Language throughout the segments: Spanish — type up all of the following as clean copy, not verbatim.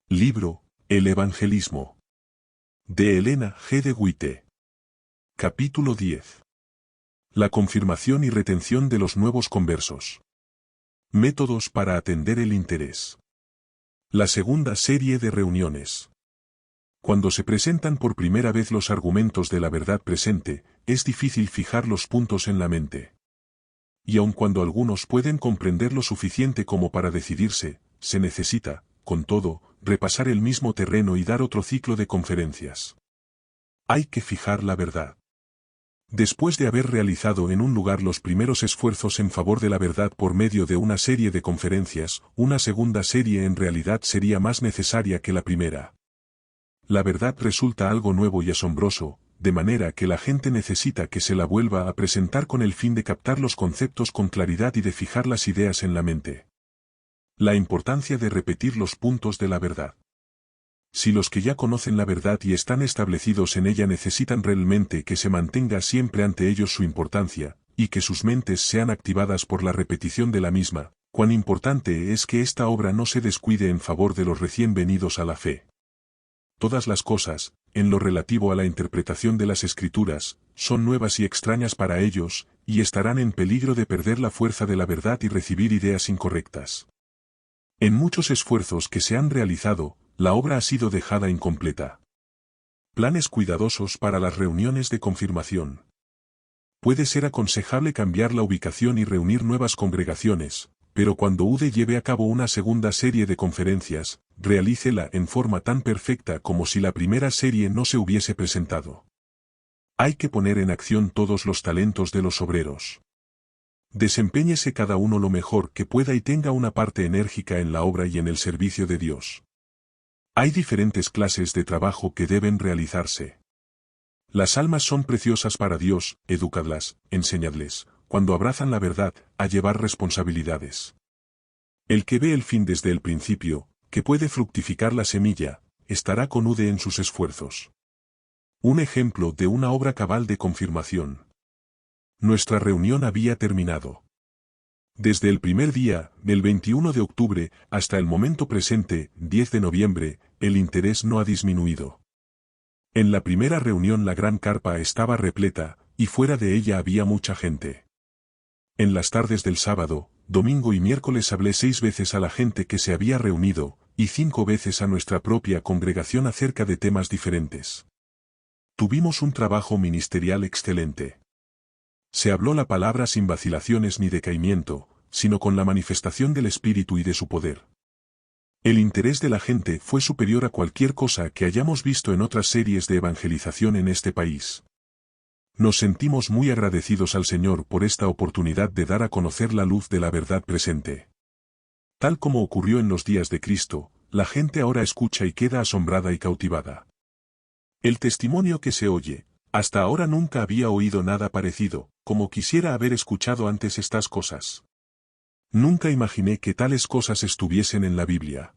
Libro, El Evangelismo. De Elena G. de White. Capítulo 10. La confirmación y retención de los nuevos conversos. Métodos para atender el interés. La segunda serie de reuniones. Cuando se presentan por primera vez los argumentos de la verdad presente, es difícil fijar los puntos en la mente. Y aun cuando algunos pueden comprender lo suficiente como para decidirse, se necesita, con todo, repasar el mismo terreno y dar otro ciclo de conferencias. Hay que fijar la verdad. Después de haber realizado en un lugar los primeros esfuerzos en favor de la verdad por medio de una serie de conferencias, una segunda serie en realidad sería más necesaria que la primera. La verdad resulta algo nuevo y asombroso, de manera que la gente necesita que se la vuelva a presentar con el fin de captar los conceptos con claridad y de fijar las ideas en la mente. La importancia de repetir los puntos de la verdad. Si los que ya conocen la verdad y están establecidos en ella necesitan realmente que se mantenga siempre ante ellos su importancia, y que sus mentes sean activadas por la repetición de la misma, cuán importante es que esta obra no se descuide en favor de los recién venidos a la fe. Todas las cosas, en lo relativo a la interpretación de las Escrituras, son nuevas y extrañas para ellos, y estarán en peligro de perder la fuerza de la verdad y recibir ideas incorrectas. En muchos esfuerzos que se han realizado, la obra ha sido dejada incompleta. Planes cuidadosos para las reuniones de confirmación. Puede ser aconsejable cambiar la ubicación y reunir nuevas congregaciones, pero cuando UDE lleve a cabo una segunda serie de conferencias, realícela en forma tan perfecta como si la primera serie no se hubiese presentado. Hay que poner en acción todos los talentos de los obreros. Desempeñese cada uno lo mejor que pueda y tenga una parte enérgica en la obra y en el servicio de Dios. Hay diferentes clases de trabajo que deben realizarse. Las almas son preciosas para Dios, educadlas, enseñadles, cuando abrazan la verdad, a llevar responsabilidades. El que ve el fin desde el principio, que puede fructificar la semilla, estará con UDE en sus esfuerzos. Un ejemplo de una obra cabal de confirmación. Nuestra reunión había terminado. Desde el primer día, del 21 de octubre, hasta el momento presente, 10 de noviembre, el interés no ha disminuido. En la primera reunión la gran carpa estaba repleta, y fuera de ella había mucha gente. En las tardes del sábado, domingo y miércoles hablé 6 veces a la gente que se había reunido, y 5 veces a nuestra propia congregación acerca de temas diferentes. Tuvimos un trabajo ministerial excelente. Se habló la palabra sin vacilaciones ni decaimiento, sino con la manifestación del Espíritu y de su poder. El interés de la gente fue superior a cualquier cosa que hayamos visto en otras series de evangelización en este país. Nos sentimos muy agradecidos al Señor por esta oportunidad de dar a conocer la luz de la verdad presente. Tal como ocurrió en los días de Cristo, la gente ahora escucha y queda asombrada y cautivada. El testimonio que se oye, hasta ahora nunca había oído nada parecido, como quisiera haber escuchado antes estas cosas. Nunca imaginé que tales cosas estuviesen en la Biblia.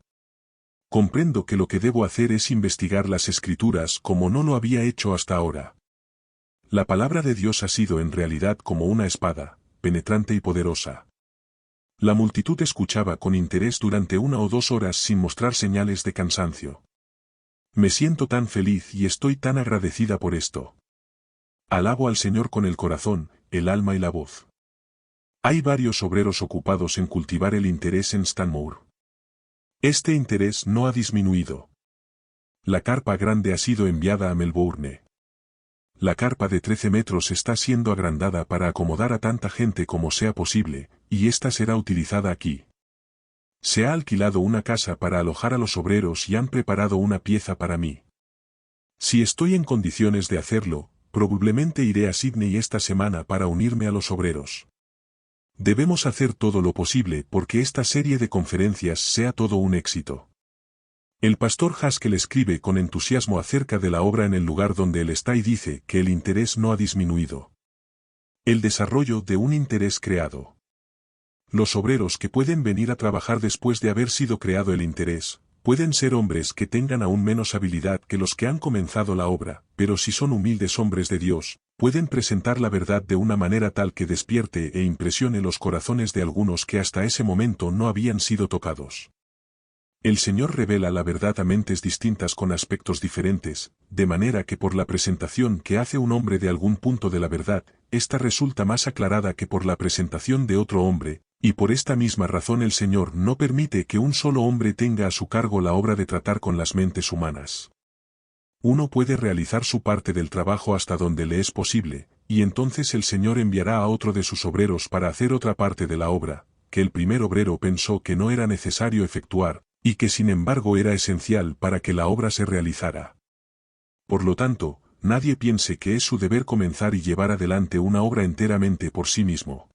Comprendo que lo que debo hacer es investigar las Escrituras como no lo había hecho hasta ahora. La palabra de Dios ha sido en realidad como una espada, penetrante y poderosa. La multitud escuchaba con interés durante 1 o 2 horas sin mostrar señales de cansancio. Me siento tan feliz y estoy tan agradecida por esto. Alabo al Señor con el corazón, el alma y la voz. Hay varios obreros ocupados en cultivar el interés en Stanmore. Este interés no ha disminuido. La carpa grande ha sido enviada a Melbourne. La carpa de 13 metros está siendo agrandada para acomodar a tanta gente como sea posible, y esta será utilizada aquí. Se ha alquilado una casa para alojar a los obreros y han preparado una pieza para mí. Si estoy en condiciones de hacerlo, probablemente iré a Sydney esta semana para unirme a los obreros. Debemos hacer todo lo posible porque esta serie de conferencias sea todo un éxito. El pastor Haskell escribe con entusiasmo acerca de la obra en el lugar donde él está y dice que el interés no ha disminuido. El desarrollo de un interés creado. Los obreros que pueden venir a trabajar después de haber sido creado el interés, pueden ser hombres que tengan aún menos habilidad que los que han comenzado la obra, pero si son humildes hombres de Dios, pueden presentar la verdad de una manera tal que despierte e impresione los corazones de algunos que hasta ese momento no habían sido tocados. El Señor revela la verdad a mentes distintas con aspectos diferentes, de manera que por la presentación que hace un hombre de algún punto de la verdad, ésta resulta más aclarada que por la presentación de otro hombre, y por esta misma razón el Señor no permite que un solo hombre tenga a su cargo la obra de tratar con las mentes humanas. Uno puede realizar su parte del trabajo hasta donde le es posible, y entonces el Señor enviará a otro de sus obreros para hacer otra parte de la obra, que el primer obrero pensó que no era necesario efectuar, y que sin embargo era esencial para que la obra se realizara. Por lo tanto, nadie piense que es su deber comenzar y llevar adelante una obra enteramente por sí mismo.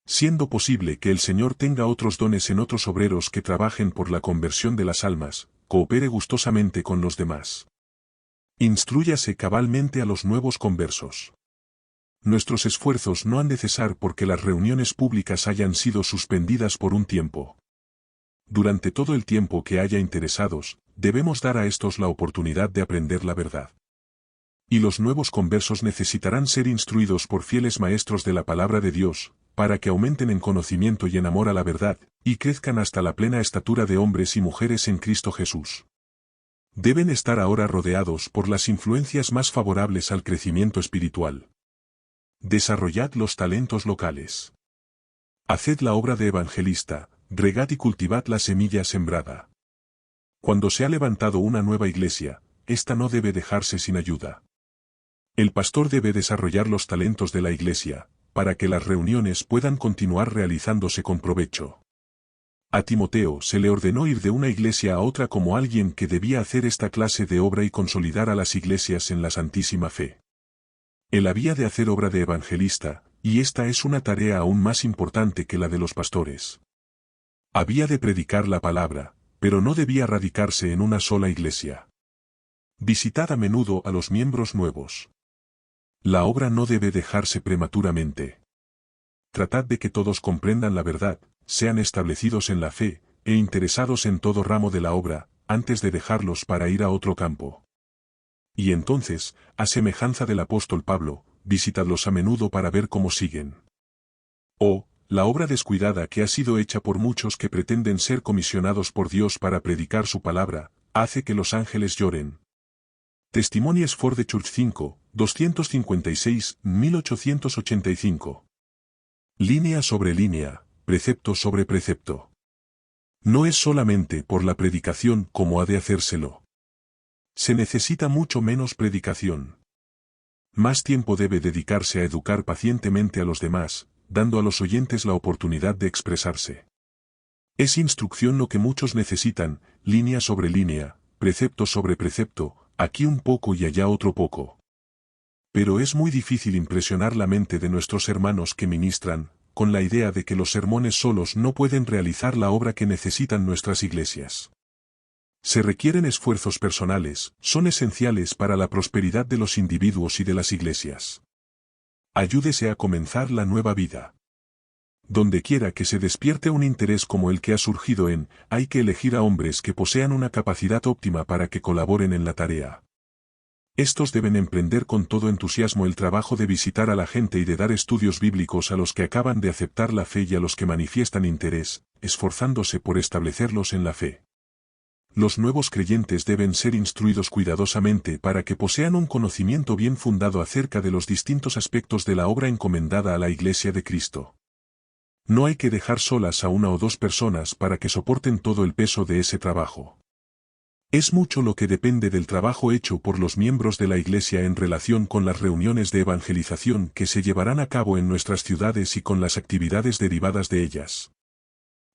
Siendo posible que el Señor tenga otros dones en otros obreros que trabajen por la conversión de las almas, coopere gustosamente con los demás. Instrúyase cabalmente a los nuevos conversos. Nuestros esfuerzos no han de cesar porque las reuniones públicas hayan sido suspendidas por un tiempo. Durante todo el tiempo que haya interesados, debemos dar a estos la oportunidad de aprender la verdad. Y los nuevos conversos necesitarán ser instruidos por fieles maestros de la palabra de Dios, para que aumenten en conocimiento y en amor a la verdad, y crezcan hasta la plena estatura de hombres y mujeres en Cristo Jesús. Deben estar ahora rodeados por las influencias más favorables al crecimiento espiritual. Desarrollad los talentos locales. Haced la obra de evangelista, regad y cultivad la semilla sembrada. Cuando se ha levantado una nueva iglesia, ésta no debe dejarse sin ayuda. El pastor debe desarrollar los talentos de la iglesia, para que las reuniones puedan continuar realizándose con provecho. A Timoteo se le ordenó ir de una iglesia a otra como alguien que debía hacer esta clase de obra y consolidar a las iglesias en la santísima fe. Él había de hacer obra de evangelista, y esta es una tarea aún más importante que la de los pastores. Había de predicar la palabra, pero no debía radicarse en una sola iglesia. Visitad a menudo a los miembros nuevos. La obra no debe dejarse prematuramente. Tratad de que todos comprendan la verdad, sean establecidos en la fe, e interesados en todo ramo de la obra, antes de dejarlos para ir a otro campo. Y entonces, a semejanza del apóstol Pablo, visitadlos a menudo para ver cómo siguen. Oh, la obra descuidada que ha sido hecha por muchos que pretenden ser comisionados por Dios para predicar su palabra, hace que los ángeles lloren. Testimonies for the Church 5, 256, 1885. Línea sobre línea, precepto sobre precepto. No es solamente por la predicación como ha de hacérselo. Se necesita mucho menos predicación. Más tiempo debe dedicarse a educar pacientemente a los demás, dando a los oyentes la oportunidad de expresarse. Es instrucción lo que muchos necesitan, línea sobre línea, precepto sobre precepto, aquí un poco y allá otro poco. Pero es muy difícil impresionar la mente de nuestros hermanos que ministran, con la idea de que los sermones solos no pueden realizar la obra que necesitan nuestras iglesias. Se requieren esfuerzos personales, son esenciales para la prosperidad de los individuos y de las iglesias. Ayúdese a comenzar la nueva vida. Donde quiera que se despierte un interés como el que ha surgido hay que elegir a hombres que posean una capacidad óptima para que colaboren en la tarea. Estos deben emprender con todo entusiasmo el trabajo de visitar a la gente y de dar estudios bíblicos a los que acaban de aceptar la fe y a los que manifiestan interés, esforzándose por establecerlos en la fe. Los nuevos creyentes deben ser instruidos cuidadosamente para que posean un conocimiento bien fundado acerca de los distintos aspectos de la obra encomendada a la Iglesia de Cristo. No hay que dejar solas a una o dos personas para que soporten todo el peso de ese trabajo. Es mucho lo que depende del trabajo hecho por los miembros de la Iglesia en relación con las reuniones de evangelización que se llevarán a cabo en nuestras ciudades y con las actividades derivadas de ellas.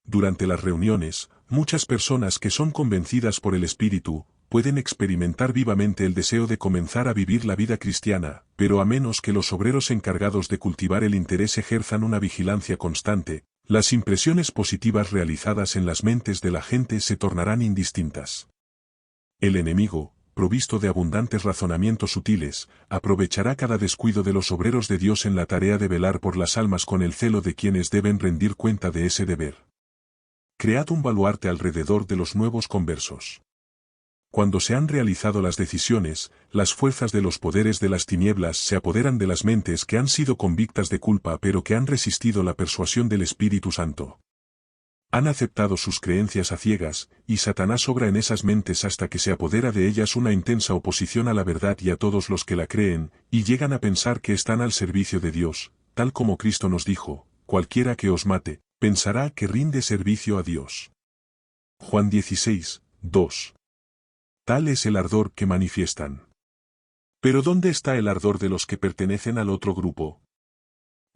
Durante las reuniones, muchas personas que son convencidas por el Espíritu, pueden experimentar vivamente el deseo de comenzar a vivir la vida cristiana, pero a menos que los obreros encargados de cultivar el interés ejerzan una vigilancia constante, las impresiones positivas realizadas en las mentes de la gente se tornarán indistintas. El enemigo, provisto de abundantes razonamientos sutiles, aprovechará cada descuido de los obreros de Dios en la tarea de velar por las almas con el celo de quienes deben rendir cuenta de ese deber. Cread un baluarte alrededor de los nuevos conversos. Cuando se han realizado las decisiones, las fuerzas de los poderes de las tinieblas se apoderan de las mentes que han sido convictas de culpa pero que han resistido la persuasión del Espíritu Santo. Han aceptado sus creencias a ciegas, y Satanás obra en esas mentes hasta que se apodera de ellas una intensa oposición a la verdad y a todos los que la creen, y llegan a pensar que están al servicio de Dios, tal como Cristo nos dijo: cualquiera que os mate, pensará que rinde servicio a Dios. Juan 16, 2. Tal es el ardor que manifiestan. Pero ¿dónde está el ardor de los que pertenecen al otro grupo?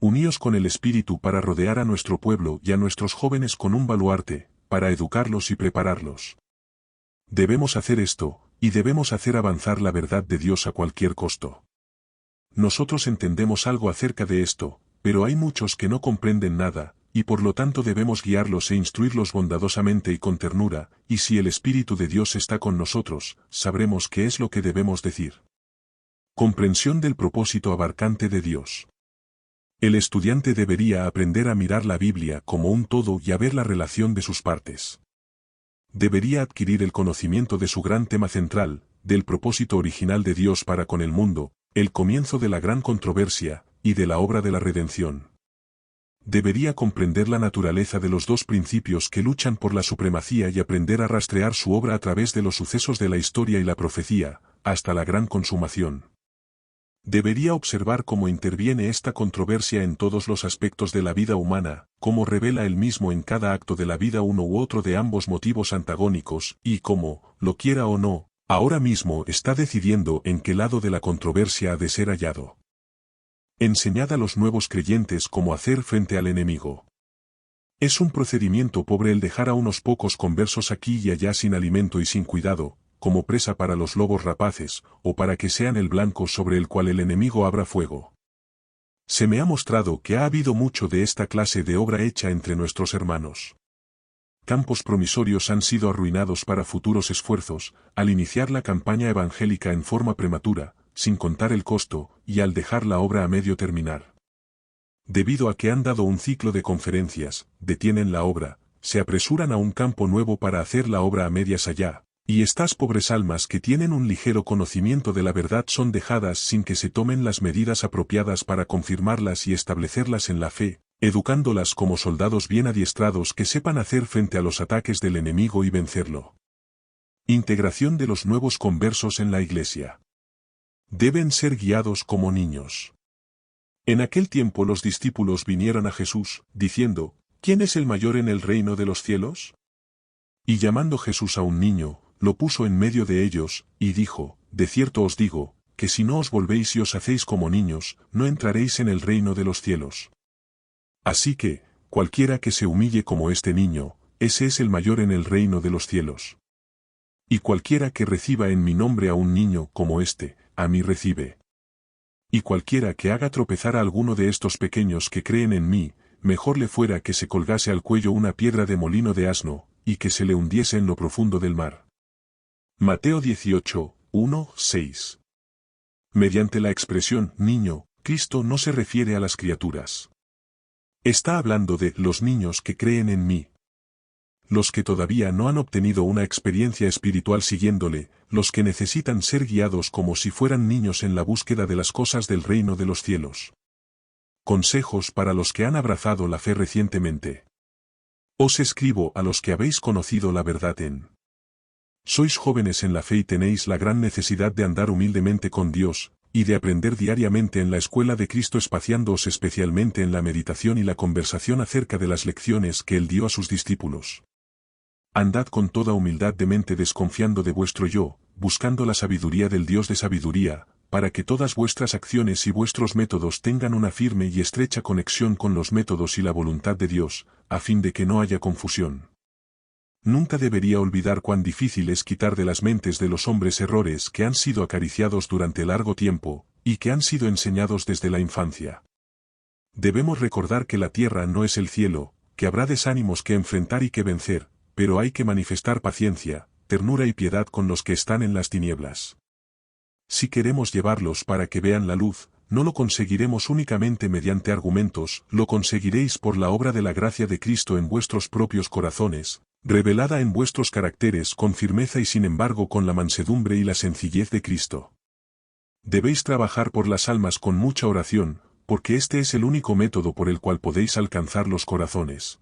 Uníos con el Espíritu para rodear a nuestro pueblo y a nuestros jóvenes con un baluarte, para educarlos y prepararlos. Debemos hacer esto, y debemos hacer avanzar la verdad de Dios a cualquier costo. Nosotros entendemos algo acerca de esto, pero hay muchos que no comprenden nada, y por lo tanto debemos guiarlos e instruirlos bondadosamente y con ternura, y si el Espíritu de Dios está con nosotros, sabremos qué es lo que debemos decir. Comprensión del propósito abarcante de Dios. El estudiante debería aprender a mirar la Biblia como un todo y a ver la relación de sus partes. Debería adquirir el conocimiento de su gran tema central, del propósito original de Dios para con el mundo, el comienzo de la gran controversia, y de la obra de la redención. Debería comprender la naturaleza de los dos principios que luchan por la supremacía y aprender a rastrear su obra a través de los sucesos de la historia y la profecía, hasta la gran consumación. Debería observar cómo interviene esta controversia en todos los aspectos de la vida humana, cómo revela él mismo en cada acto de la vida uno u otro de ambos motivos antagónicos, y cómo, lo quiera o no, ahora mismo está decidiendo en qué lado de la controversia ha de ser hallado. Enseñad a los nuevos creyentes cómo hacer frente al enemigo. Es un procedimiento pobre el dejar a unos pocos conversos aquí y allá sin alimento y sin cuidado, como presa para los lobos rapaces, o para que sean el blanco sobre el cual el enemigo abra fuego. Se me ha mostrado que ha habido mucho de esta clase de obra hecha entre nuestros hermanos. Campos promisorios han sido arruinados para futuros esfuerzos, al iniciar la campaña evangélica en forma prematura, sin contar el costo, y al dejar la obra a medio terminar. Debido a que han dado un ciclo de conferencias, detienen la obra, se apresuran a un campo nuevo para hacer la obra a medias allá, y estas pobres almas que tienen un ligero conocimiento de la verdad son dejadas sin que se tomen las medidas apropiadas para confirmarlas y establecerlas en la fe, educándolas como soldados bien adiestrados que sepan hacer frente a los ataques del enemigo y vencerlo. Integración de los nuevos conversos en la Iglesia. Deben ser guiados como niños. En aquel tiempo los discípulos vinieron a Jesús, diciendo: ¿Quién es el mayor en el reino de los cielos? Y llamando Jesús a un niño, lo puso en medio de ellos, y dijo: De cierto os digo, que si no os volvéis y os hacéis como niños, no entraréis en el reino de los cielos. Así que, cualquiera que se humille como este niño, ese es el mayor en el reino de los cielos. Y cualquiera que reciba en mi nombre a un niño como este, a mí recibe. Y cualquiera que haga tropezar a alguno de estos pequeños que creen en mí, mejor le fuera que se colgase al cuello una piedra de molino de asno, y que se le hundiese en lo profundo del mar. Mateo 18, 1, 6. Mediante la expresión niño, Cristo no se refiere a las criaturas. Está hablando de los niños que creen en mí. Los que todavía no han obtenido una experiencia espiritual siguiéndole, los que necesitan ser guiados como si fueran niños en la búsqueda de las cosas del reino de los cielos. Consejos para los que han abrazado la fe recientemente. Os escribo a los que habéis conocido la verdad en. Sois jóvenes en la fe y tenéis la gran necesidad de andar humildemente con Dios, y de aprender diariamente en la escuela de Cristo, espaciándoos especialmente en la meditación y la conversación acerca de las lecciones que Él dio a sus discípulos. Andad con toda humildad de mente, desconfiando de vuestro yo, buscando la sabiduría del Dios de sabiduría, para que todas vuestras acciones y vuestros métodos tengan una firme y estrecha conexión con los métodos y la voluntad de Dios, a fin de que no haya confusión. Nunca debería olvidar cuán difícil es quitar de las mentes de los hombres errores que han sido acariciados durante largo tiempo, y que han sido enseñados desde la infancia. Debemos recordar que la tierra no es el cielo, que habrá desánimos que enfrentar y que vencer, pero hay que manifestar paciencia, ternura y piedad con los que están en las tinieblas. Si queremos llevarlos para que vean la luz, no lo conseguiremos únicamente mediante argumentos, lo conseguiréis por la obra de la gracia de Cristo en vuestros propios corazones, revelada en vuestros caracteres con firmeza y sin embargo con la mansedumbre y la sencillez de Cristo. Debéis trabajar por las almas con mucha oración, porque este es el único método por el cual podéis alcanzar los corazones.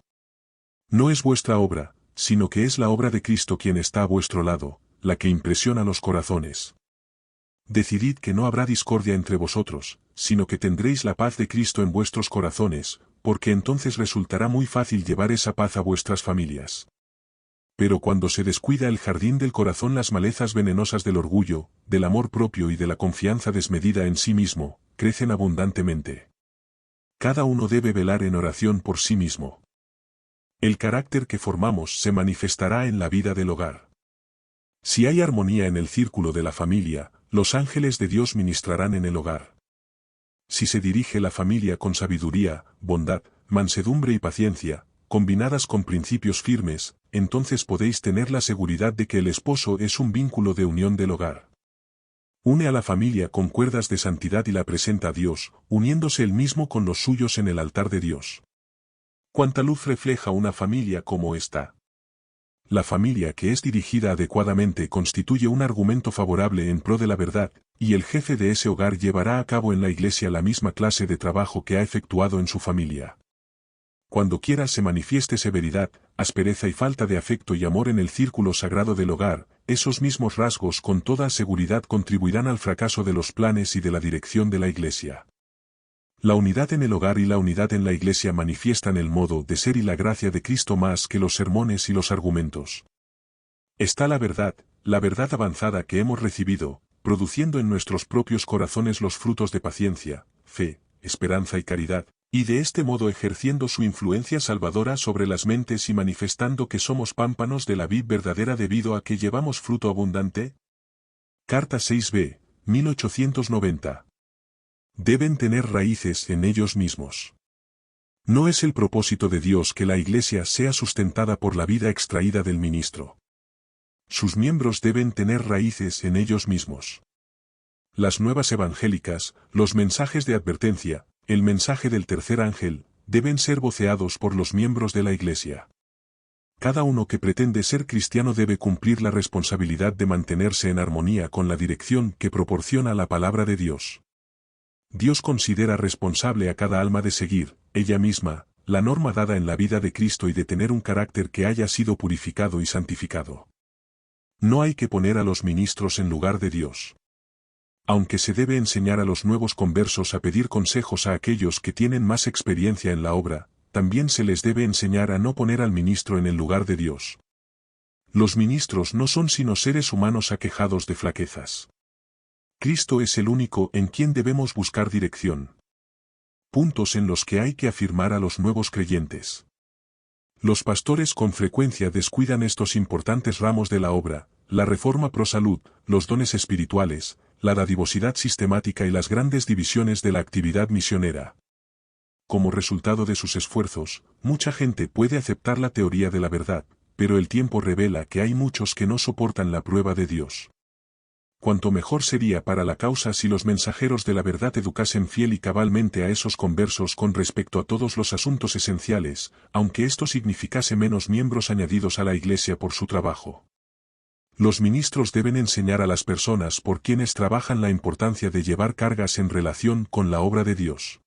No es vuestra obra, sino que es la obra de Cristo quien está a vuestro lado, la que impresiona los corazones. Decidid que no habrá discordia entre vosotros, sino que tendréis la paz de Cristo en vuestros corazones, porque entonces resultará muy fácil llevar esa paz a vuestras familias. Pero cuando se descuida el jardín del corazón, las malezas venenosas del orgullo, del amor propio y de la confianza desmedida en sí mismo, crecen abundantemente. Cada uno debe velar en oración por sí mismo. El carácter que formamos se manifestará en la vida del hogar. Si hay armonía en el círculo de la familia, los ángeles de Dios ministrarán en el hogar. Si se dirige la familia con sabiduría, bondad, mansedumbre y paciencia, combinadas con principios firmes, entonces podéis tener la seguridad de que el esposo es un vínculo de unión del hogar. Une a la familia con cuerdas de santidad y la presenta a Dios, uniéndose él mismo con los suyos en el altar de Dios. ¿Cuánta luz refleja una familia como esta? La familia que es dirigida adecuadamente constituye un argumento favorable en pro de la verdad, y el jefe de ese hogar llevará a cabo en la iglesia la misma clase de trabajo que ha efectuado en su familia. Cuando quiera se manifieste severidad, aspereza y falta de afecto y amor en el círculo sagrado del hogar, esos mismos rasgos con toda seguridad contribuirán al fracaso de los planes y de la dirección de la iglesia. La unidad en el hogar y la unidad en la iglesia manifiestan el modo de ser y la gracia de Cristo más que los sermones y los argumentos. Está la verdad avanzada que hemos recibido, produciendo en nuestros propios corazones los frutos de paciencia, fe, esperanza y caridad, y de este modo ejerciendo su influencia salvadora sobre las mentes y manifestando que somos pámpanos de la vid verdadera debido a que llevamos fruto abundante. Carta 6b, 1890. Deben tener raíces en ellos mismos. No es el propósito de Dios que la Iglesia sea sustentada por la vida extraída del ministro. Sus miembros deben tener raíces en ellos mismos. Las nuevas evangélicas, los mensajes de advertencia, el mensaje del tercer ángel, deben ser voceados por los miembros de la Iglesia. Cada uno que pretende ser cristiano debe cumplir la responsabilidad de mantenerse en armonía con la dirección que proporciona la palabra de Dios. Dios considera responsable a cada alma de seguir, ella misma, la norma dada en la vida de Cristo y de tener un carácter que haya sido purificado y santificado. No hay que poner a los ministros en lugar de Dios. Aunque se debe enseñar a los nuevos conversos a pedir consejos a aquellos que tienen más experiencia en la obra, también se les debe enseñar a no poner al ministro en el lugar de Dios. Los ministros no son sino seres humanos aquejados de flaquezas. Cristo es el único en quien debemos buscar dirección. Puntos en los que hay que afirmar a los nuevos creyentes. Los pastores con frecuencia descuidan estos importantes ramos de la obra, la reforma pro salud, los dones espirituales, la dadivosidad sistemática y las grandes divisiones de la actividad misionera. Como resultado de sus esfuerzos, mucha gente puede aceptar la teoría de la verdad, pero el tiempo revela que hay muchos que no soportan la prueba de Dios. Cuanto mejor sería para la causa si los mensajeros de la verdad educasen fiel y cabalmente a esos conversos con respecto a todos los asuntos esenciales, aunque esto significase menos miembros añadidos a la Iglesia por su trabajo. Los ministros deben enseñar a las personas por quienes trabajan la importancia de llevar cargas en relación con la obra de Dios.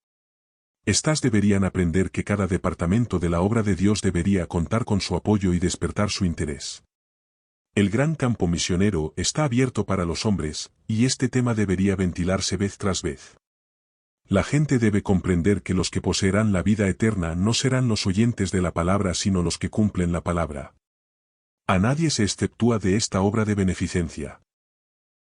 Estas deberían aprender que cada departamento de la obra de Dios debería contar con su apoyo y despertar su interés. El gran campo misionero está abierto para los hombres, y este tema debería ventilarse vez tras vez. La gente debe comprender que los que poseerán la vida eterna no serán los oyentes de la palabra sino los que cumplen la palabra. A nadie se exceptúa de esta obra de beneficencia.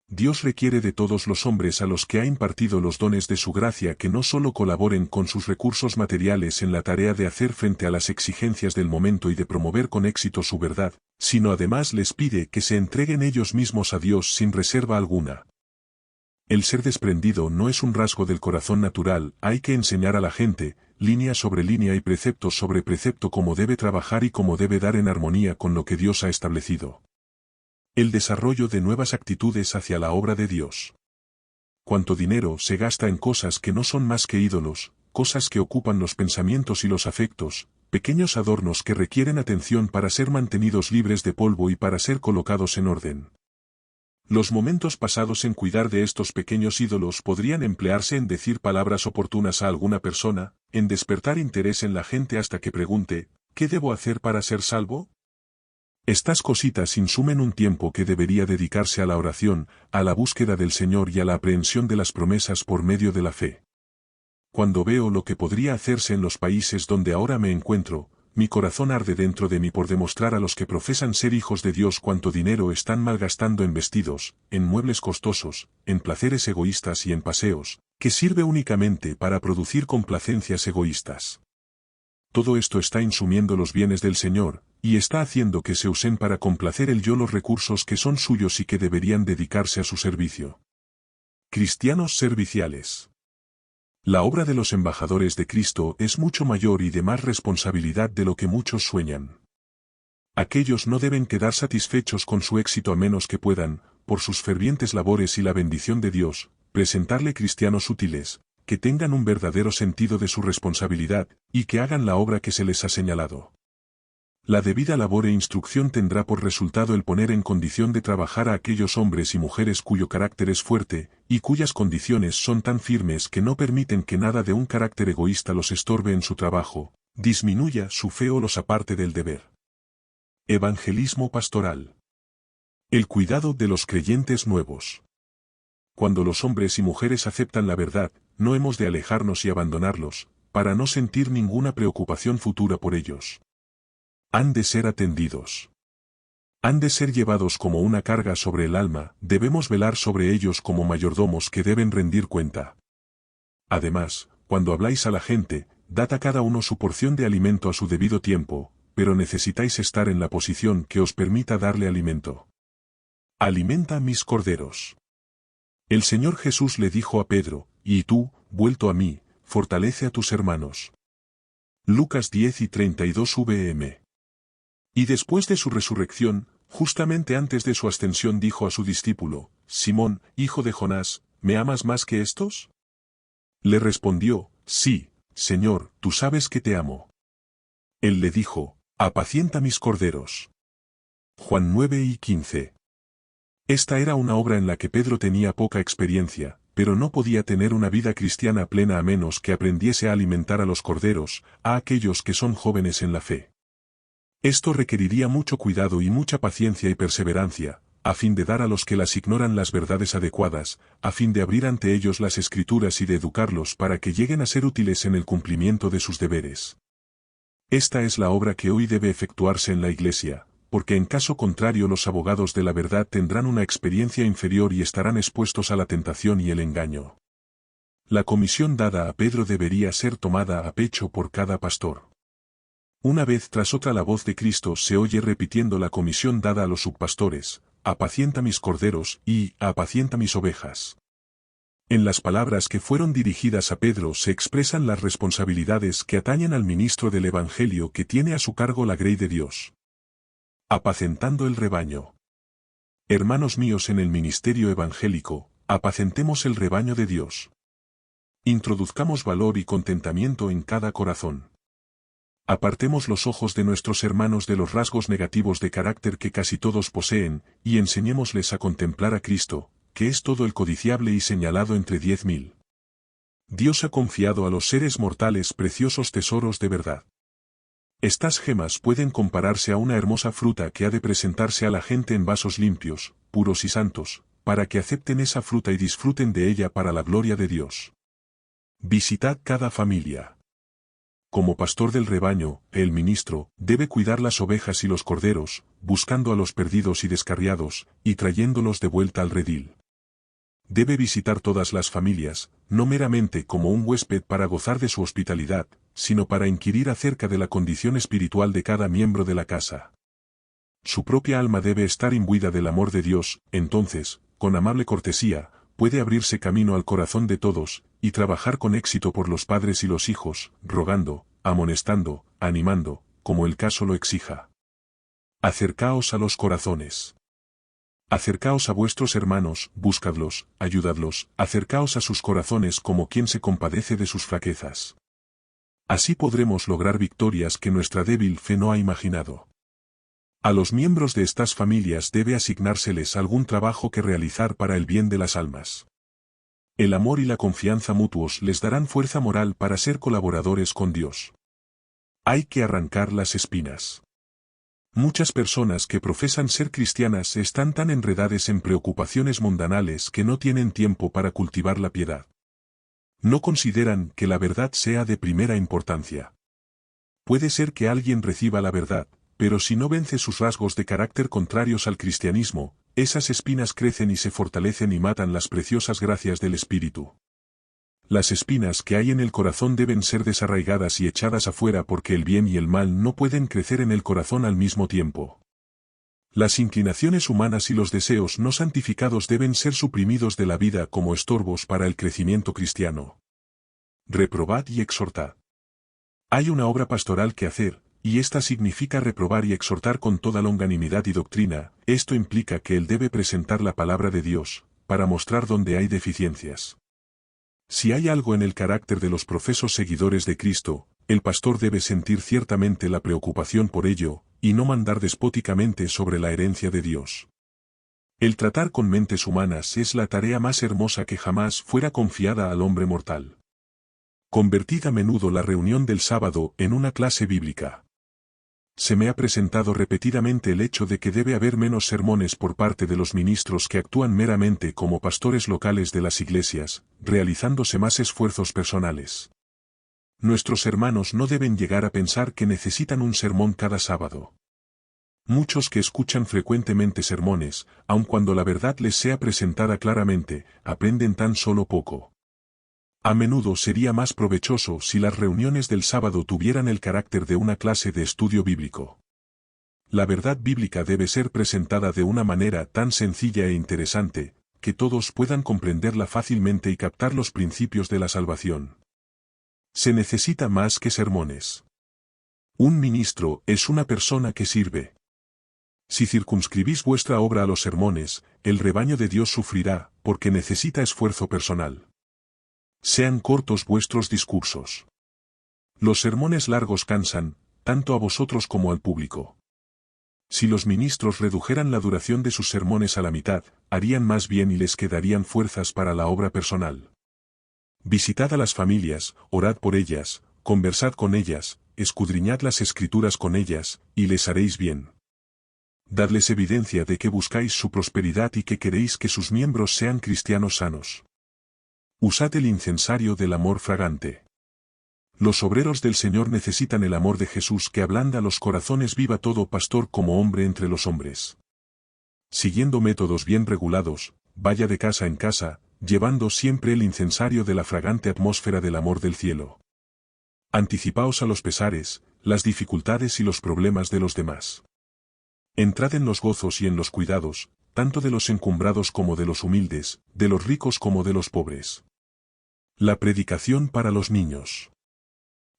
Dios requiere de todos los hombres a los que ha impartido los dones de su gracia que no solo colaboren con sus recursos materiales en la tarea de hacer frente a las exigencias del momento y de promover con éxito su verdad, sino además les pide que se entreguen ellos mismos a Dios sin reserva alguna. El ser desprendido no es un rasgo del corazón natural, hay que enseñar a la gente, línea sobre línea y precepto sobre precepto cómo debe trabajar y cómo debe dar en armonía con lo que Dios ha establecido. El desarrollo de nuevas actitudes hacia la obra de Dios. Cuánto dinero se gasta en cosas que no son más que ídolos, cosas que ocupan los pensamientos y los afectos, pequeños adornos que requieren atención para ser mantenidos libres de polvo y para ser colocados en orden. Los momentos pasados en cuidar de estos pequeños ídolos podrían emplearse en decir palabras oportunas a alguna persona, en despertar interés en la gente hasta que pregunte, ¿Qué debo hacer para ser salvo? Estas cositas insumen un tiempo que debería dedicarse a la oración, a la búsqueda del Señor y a la aprehensión de las promesas por medio de la fe. Cuando veo lo que podría hacerse en los países donde ahora me encuentro, mi corazón arde dentro de mí por demostrar a los que profesan ser hijos de Dios cuánto dinero están malgastando en vestidos, en muebles costosos, en placeres egoístas y en paseos, que sirve únicamente para producir complacencias egoístas. Todo esto está insumiendo los bienes del Señor, y está haciendo que se usen para complacer el yo los recursos que son suyos y que deberían dedicarse a su servicio. Cristianos serviciales. La obra de los embajadores de Cristo es mucho mayor y de más responsabilidad de lo que muchos sueñan. Aquellos no deben quedar satisfechos con su éxito a menos que puedan, por sus fervientes labores y la bendición de Dios, presentarle cristianos útiles, que tengan un verdadero sentido de su responsabilidad, y que hagan la obra que se les ha señalado. La debida labor e instrucción tendrá por resultado el poner en condición de trabajar a aquellos hombres y mujeres cuyo carácter es fuerte, y cuyas condiciones son tan firmes que no permiten que nada de un carácter egoísta los estorbe en su trabajo, disminuya su fe o los aparte del deber. Evangelismo pastoral. El cuidado de los creyentes nuevos. Cuando los hombres y mujeres aceptan la verdad, no hemos de alejarnos y abandonarlos, para no sentir ninguna preocupación futura por ellos. Han de ser atendidos. Han de ser llevados como una carga sobre el alma, debemos velar sobre ellos como mayordomos que deben rendir cuenta. Además, cuando habláis a la gente, dad a cada uno su porción de alimento a su debido tiempo, pero necesitáis estar en la posición que os permita darle alimento. Alimenta mis corderos. El Señor Jesús le dijo a Pedro, y tú, vuelto a mí, fortalece a tus hermanos. Lucas 10:32 vm. Y después de su resurrección, justamente antes de su ascensión dijo a su discípulo, Simón, hijo de Jonás, ¿me amas más que estos? Le respondió, sí, Señor, tú sabes que te amo. Él le dijo, apacienta mis corderos. Juan 9:15. Esta era una obra en la que Pedro tenía poca experiencia, pero no podía tener una vida cristiana plena a menos que aprendiese a alimentar a los corderos, a aquellos que son jóvenes en la fe. Esto requeriría mucho cuidado y mucha paciencia y perseverancia, a fin de dar a los que las ignoran las verdades adecuadas, a fin de abrir ante ellos las Escrituras y de educarlos para que lleguen a ser útiles en el cumplimiento de sus deberes. Esta es la obra que hoy debe efectuarse en la Iglesia, porque en caso contrario los abogados de la verdad tendrán una experiencia inferior y estarán expuestos a la tentación y el engaño. La comisión dada a Pedro debería ser tomada a pecho por cada pastor. Una vez tras otra la voz de Cristo se oye repitiendo la comisión dada a los subpastores, apacienta mis corderos y apacienta mis ovejas. En las palabras que fueron dirigidas a Pedro se expresan las responsabilidades que atañen al ministro del Evangelio que tiene a su cargo la grey de Dios. Apacentando el rebaño. Hermanos míos en el ministerio evangélico, apacentemos el rebaño de Dios. Introduzcamos valor y contentamiento en cada corazón. Apartemos los ojos de nuestros hermanos de los rasgos negativos de carácter que casi todos poseen, y enseñémosles a contemplar a Cristo, que es todo el codiciable y señalado entre 10.000. Dios ha confiado a los seres mortales preciosos tesoros de verdad. Estas gemas pueden compararse a una hermosa fruta que ha de presentarse a la gente en vasos limpios, puros y santos, para que acepten esa fruta y disfruten de ella para la gloria de Dios. Visitad cada familia. Como pastor del rebaño, el ministro debe cuidar las ovejas y los corderos, buscando a los perdidos y descarriados, y trayéndolos de vuelta al redil. Debe visitar todas las familias, no meramente como un huésped para gozar de su hospitalidad, sino para inquirir acerca de la condición espiritual de cada miembro de la casa. Su propia alma debe estar imbuida del amor de Dios, entonces, con amable cortesía, puede abrirse camino al corazón de todos, y trabajar con éxito por los padres y los hijos, rogando, amonestando, animando, como el caso lo exija. Acercaos a los corazones. Acercaos a vuestros hermanos, buscadlos, ayudadlos, acercaos a sus corazones como quien se compadece de sus flaquezas. Así podremos lograr victorias que nuestra débil fe no ha imaginado. A los miembros de estas familias debe asignárseles algún trabajo que realizar para el bien de las almas. El amor y la confianza mutuos les darán fuerza moral para ser colaboradores con Dios. Hay que arrancar las espinas. Muchas personas que profesan ser cristianas están tan enredadas en preocupaciones mundanales que no tienen tiempo para cultivar la piedad. No consideran que la verdad sea de primera importancia. Puede ser que alguien reciba la verdad, pero si no vence sus rasgos de carácter contrarios al cristianismo, esas espinas crecen y se fortalecen y matan las preciosas gracias del Espíritu. Las espinas que hay en el corazón deben ser desarraigadas y echadas afuera porque el bien y el mal no pueden crecer en el corazón al mismo tiempo. Las inclinaciones humanas y los deseos no santificados deben ser suprimidos de la vida como estorbos para el crecimiento cristiano. Reprobad y exhortad. Hay una obra pastoral que hacer, y esta significa reprobar y exhortar con toda longanimidad y doctrina. Esto implica que él debe presentar la palabra de Dios, para mostrar dónde hay deficiencias. Si hay algo en el carácter de los profesos seguidores de Cristo, el pastor debe sentir ciertamente la preocupación por ello, y no mandar despóticamente sobre la herencia de Dios. El tratar con mentes humanas es la tarea más hermosa que jamás fuera confiada al hombre mortal. Convertid a menudo la reunión del sábado en una clase bíblica. Se me ha presentado repetidamente el hecho de que debe haber menos sermones por parte de los ministros que actúan meramente como pastores locales de las iglesias, realizándose más esfuerzos personales. Nuestros hermanos no deben llegar a pensar que necesitan un sermón cada sábado. Muchos que escuchan frecuentemente sermones, aun cuando la verdad les sea presentada claramente, aprenden tan solo poco. A menudo sería más provechoso si las reuniones del sábado tuvieran el carácter de una clase de estudio bíblico. La verdad bíblica debe ser presentada de una manera tan sencilla e interesante, que todos puedan comprenderla fácilmente y captar los principios de la salvación. Se necesita más que sermones. Un ministro es una persona que sirve. Si circunscribís vuestra obra a los sermones, el rebaño de Dios sufrirá, porque necesita esfuerzo personal. Sean cortos vuestros discursos. Los sermones largos cansan, tanto a vosotros como al público. Si los ministros redujeran la duración de sus sermones a la mitad, harían más bien y les quedarían fuerzas para la obra personal. Visitad a las familias, orad por ellas, conversad con ellas, escudriñad las escrituras con ellas, y les haréis bien. Dadles evidencia de que buscáis su prosperidad y que queréis que sus miembros sean cristianos sanos. Usad el incensario del amor fragante. Los obreros del Señor necesitan el amor de Jesús que ablanda los corazones. Viva todo pastor como hombre entre los hombres. Siguiendo métodos bien regulados, vaya de casa en casa, llevando siempre el incensario de la fragante atmósfera del amor del cielo. Anticipaos a los pesares, las dificultades y los problemas de los demás. Entrad en los gozos y en los cuidados, tanto de los encumbrados como de los humildes, de los ricos como de los pobres. La predicación para los niños.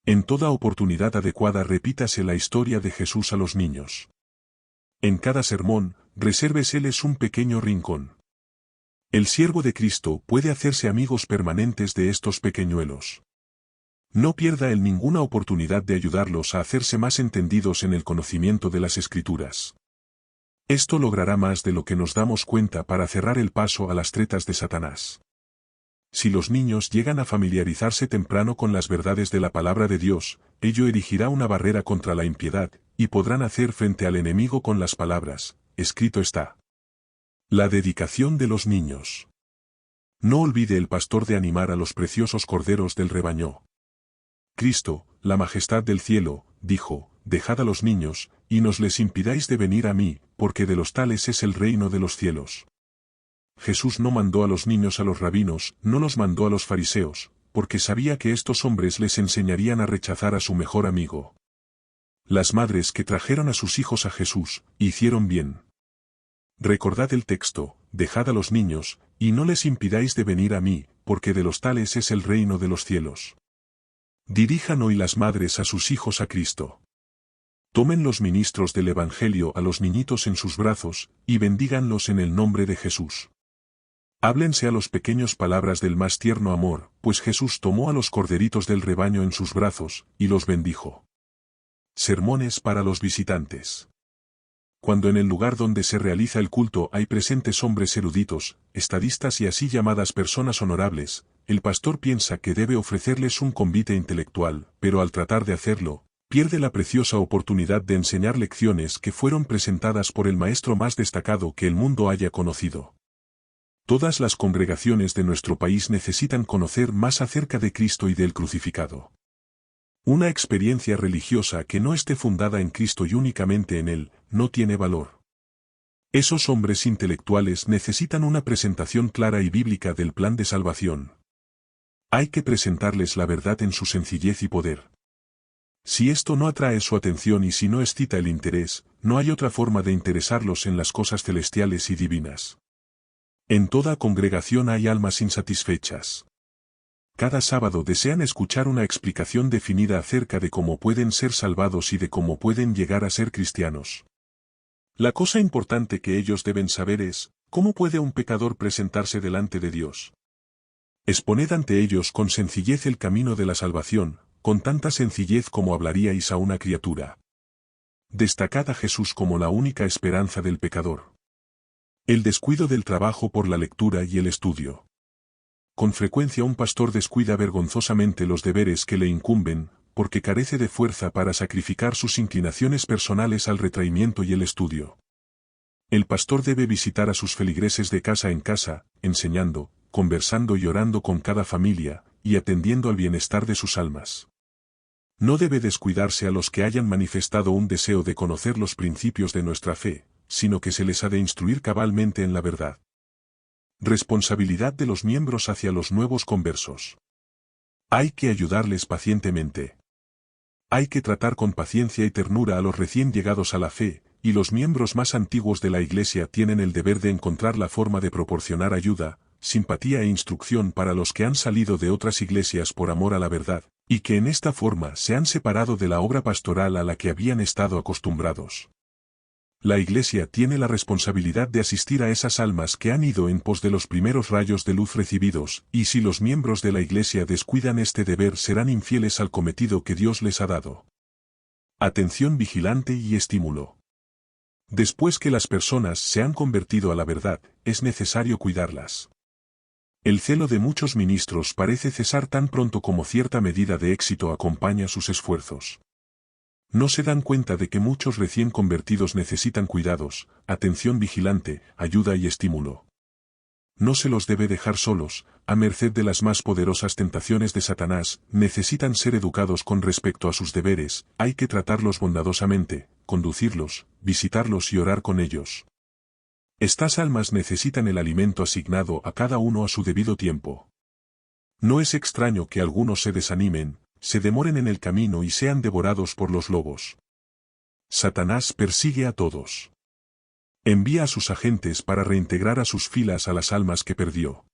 En toda oportunidad adecuada repítase la historia de Jesús a los niños. En cada sermón, resérveseles un pequeño rincón. El siervo de Cristo puede hacerse amigos permanentes de estos pequeñuelos. No pierda él ninguna oportunidad de ayudarlos a hacerse más entendidos en el conocimiento de las Escrituras. Esto logrará más de lo que nos damos cuenta para cerrar el paso a las tretas de Satanás. Si los niños llegan a familiarizarse temprano con las verdades de la palabra de Dios, ello erigirá una barrera contra la impiedad, y podrán hacer frente al enemigo con las palabras, escrito está. La dedicación de los niños. No olvide el pastor de animar a los preciosos corderos del rebaño. Cristo, la majestad del cielo, dijo, dejad a los niños, y no les impidáis de venir a mí, porque de los tales es el reino de los cielos. Jesús no mandó a los niños a los rabinos, no los mandó a los fariseos, porque sabía que estos hombres les enseñarían a rechazar a su mejor amigo. Las madres que trajeron a sus hijos a Jesús, hicieron bien. Recordad el texto, dejad a los niños, y no les impidáis de venir a mí, porque de los tales es el reino de los cielos. Dirijan hoy las madres a sus hijos a Cristo. Tomen los ministros del Evangelio a los niñitos en sus brazos, y bendíganlos en el nombre de Jesús. Háblense a los pequeños palabras del más tierno amor, pues Jesús tomó a los corderitos del rebaño en sus brazos, y los bendijo. Sermones para los visitantes. Cuando en el lugar donde se realiza el culto hay presentes hombres eruditos, estadistas y así llamadas personas honorables, el pastor piensa que debe ofrecerles un convite intelectual, pero al tratar de hacerlo, pierde la preciosa oportunidad de enseñar lecciones que fueron presentadas por el maestro más destacado que el mundo haya conocido. Todas las congregaciones de nuestro país necesitan conocer más acerca de Cristo y del crucificado. Una experiencia religiosa que no esté fundada en Cristo y únicamente en Él, no tiene valor. Esos hombres intelectuales necesitan una presentación clara y bíblica del plan de salvación. Hay que presentarles la verdad en su sencillez y poder. Si esto no atrae su atención y si no excita el interés, no hay otra forma de interesarlos en las cosas celestiales y divinas. En toda congregación hay almas insatisfechas. Cada sábado desean escuchar una explicación definida acerca de cómo pueden ser salvados y de cómo pueden llegar a ser cristianos. La cosa importante que ellos deben saber es, ¿cómo puede un pecador presentarse delante de Dios? Exponed ante ellos con sencillez el camino de la salvación, con tanta sencillez como hablaríais a una criatura. Destacad a Jesús como la única esperanza del pecador. El descuido del trabajo por la lectura y el estudio. Con frecuencia un pastor descuida vergonzosamente los deberes que le incumben, porque carece de fuerza para sacrificar sus inclinaciones personales al retraimiento y el estudio. El pastor debe visitar a sus feligreses de casa en casa, enseñando, conversando y orando con cada familia, y atendiendo al bienestar de sus almas. No debe descuidarse a los que hayan manifestado un deseo de conocer los principios de nuestra fe, sino que se les ha de instruir cabalmente en la verdad. Responsabilidad de los miembros hacia los nuevos conversos. Hay que ayudarles pacientemente. Hay que tratar con paciencia y ternura a los recién llegados a la fe, y los miembros más antiguos de la Iglesia tienen el deber de encontrar la forma de proporcionar ayuda, simpatía e instrucción para los que han salido de otras iglesias por amor a la verdad, y que en esta forma se han separado de la obra pastoral a la que habían estado acostumbrados. La Iglesia tiene la responsabilidad de asistir a esas almas que han ido en pos de los primeros rayos de luz recibidos, y si los miembros de la Iglesia descuidan este deber serán infieles al cometido que Dios les ha dado. Atención vigilante y estímulo. Después que las personas se han convertido a la verdad, es necesario cuidarlas. El celo de muchos ministros parece cesar tan pronto como cierta medida de éxito acompaña sus esfuerzos. No se dan cuenta de que muchos recién convertidos necesitan cuidados, atención vigilante, ayuda y estímulo. No se los debe dejar solos, a merced de las más poderosas tentaciones de Satanás, necesitan ser educados con respecto a sus deberes, hay que tratarlos bondadosamente, conducirlos, visitarlos y orar con ellos. Estas almas necesitan el alimento asignado a cada uno a su debido tiempo. No es extraño que algunos se desanimen, se demoren en el camino y sean devorados por los lobos. Satanás persigue a todos. Envía a sus agentes para reintegrar a sus filas a las almas que perdió.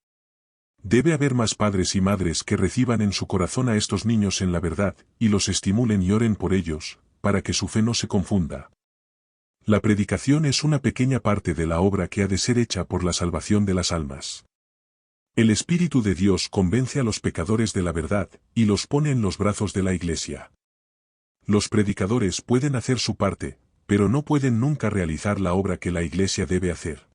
Debe haber más padres y madres que reciban en su corazón a estos niños en la verdad, y los estimulen y oren por ellos, para que su fe no se confunda. La predicación es una pequeña parte de la obra que ha de ser hecha por la salvación de las almas. El Espíritu de Dios convence a los pecadores de la verdad, y los pone en los brazos de la Iglesia. Los predicadores pueden hacer su parte, pero no pueden nunca realizar la obra que la Iglesia debe hacer.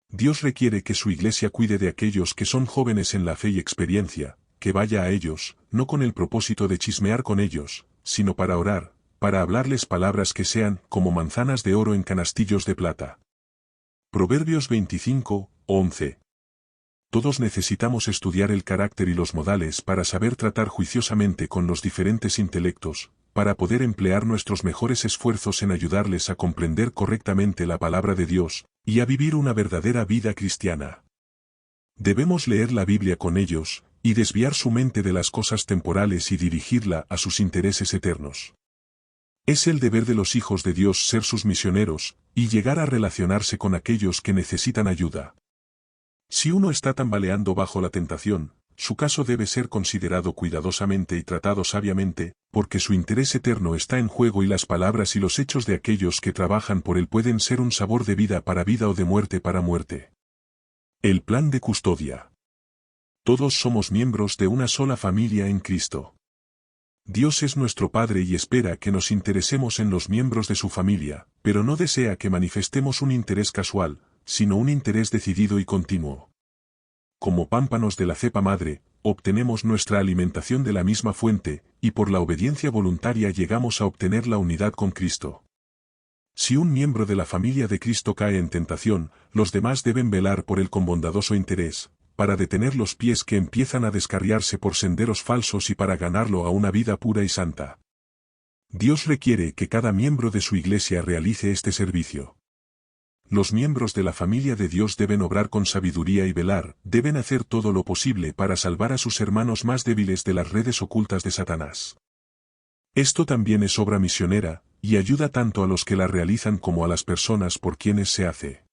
Dios requiere que su Iglesia cuide de aquellos que son jóvenes en la fe y experiencia, que vaya a ellos, no con el propósito de chismear con ellos, sino para orar, para hablarles palabras que sean como manzanas de oro en canastillos de plata. Proverbios 25:11. Todos necesitamos estudiar el carácter y los modales para saber tratar juiciosamente con los diferentes intelectos, para poder emplear nuestros mejores esfuerzos en ayudarles a comprender correctamente la palabra de Dios, y a vivir una verdadera vida cristiana. Debemos leer la Biblia con ellos, y desviar su mente de las cosas temporales y dirigirla a sus intereses eternos. Es el deber de los hijos de Dios ser sus misioneros, y llegar a relacionarse con aquellos que necesitan ayuda. Si uno está tambaleando bajo la tentación, su caso debe ser considerado cuidadosamente y tratado sabiamente, porque su interés eterno está en juego y las palabras y los hechos de aquellos que trabajan por él pueden ser un sabor de vida para vida o de muerte para muerte. El plan de custodia. Todos somos miembros de una sola familia en Cristo. Dios es nuestro Padre y espera que nos interesemos en los miembros de su familia, pero no desea que manifestemos un interés casual, sino un interés decidido y continuo. Como pámpanos de la cepa madre, obtenemos nuestra alimentación de la misma fuente, y por la obediencia voluntaria llegamos a obtener la unidad con Cristo. Si un miembro de la familia de Cristo cae en tentación, los demás deben velar por él con bondadoso interés, para detener los pies que empiezan a descarriarse por senderos falsos y para ganarlo a una vida pura y santa. Dios requiere que cada miembro de su iglesia realice este servicio. Los miembros de la familia de Dios deben obrar con sabiduría y velar, deben hacer todo lo posible para salvar a sus hermanos más débiles de las redes ocultas de Satanás. Esto también es obra misionera, y ayuda tanto a los que la realizan como a las personas por quienes se hace.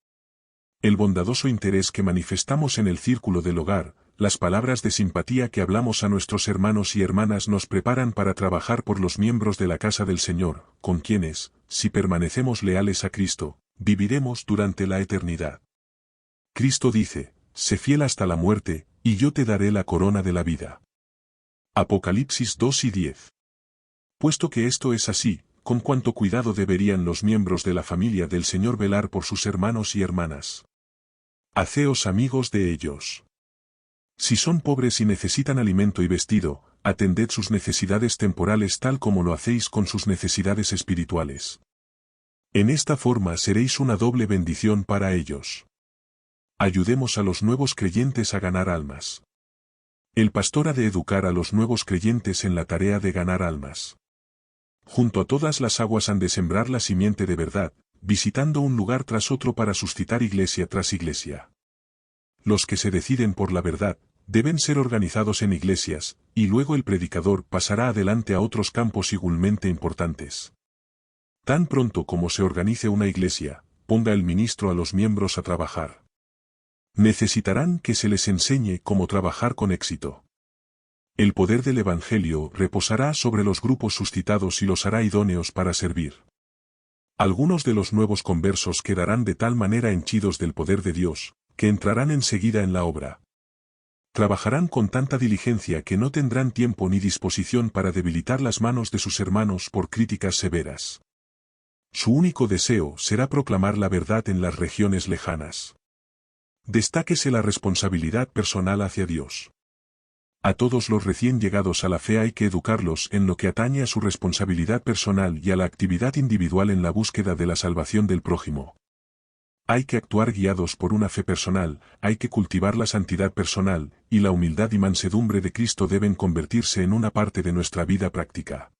El bondadoso interés que manifestamos en el círculo del hogar, las palabras de simpatía que hablamos a nuestros hermanos y hermanas nos preparan para trabajar por los miembros de la casa del Señor, con quienes, si permanecemos leales a Cristo, viviremos durante la eternidad. Cristo dice, sé fiel hasta la muerte, y yo te daré la corona de la vida. Apocalipsis 2:10. Puesto que esto es así, con cuánto cuidado deberían los miembros de la familia del Señor velar por sus hermanos y hermanas. Haceos amigos de ellos. Si son pobres y necesitan alimento y vestido, atended sus necesidades temporales tal como lo hacéis con sus necesidades espirituales. En esta forma seréis una doble bendición para ellos. Ayudemos a los nuevos creyentes a ganar almas. El pastor ha de educar a los nuevos creyentes en la tarea de ganar almas. Junto a todas las aguas han de sembrar la simiente de verdad, visitando un lugar tras otro para suscitar iglesia tras iglesia. Los que se deciden por la verdad, deben ser organizados en iglesias, y luego el predicador pasará adelante a otros campos igualmente importantes. Tan pronto como se organice una iglesia, ponga el ministro a los miembros a trabajar. Necesitarán que se les enseñe cómo trabajar con éxito. El poder del Evangelio reposará sobre los grupos suscitados y los hará idóneos para servir. Algunos de los nuevos conversos quedarán de tal manera henchidos del poder de Dios, que entrarán enseguida en la obra. Trabajarán con tanta diligencia que no tendrán tiempo ni disposición para debilitar las manos de sus hermanos por críticas severas. Su único deseo será proclamar la verdad en las regiones lejanas. Destáquese la responsabilidad personal hacia Dios. A todos los recién llegados a la fe hay que educarlos en lo que atañe a su responsabilidad personal y a la actividad individual en la búsqueda de la salvación del prójimo. Hay que actuar guiados por una fe personal, hay que cultivar la santidad personal, y la humildad y mansedumbre de Cristo deben convertirse en una parte de nuestra vida práctica.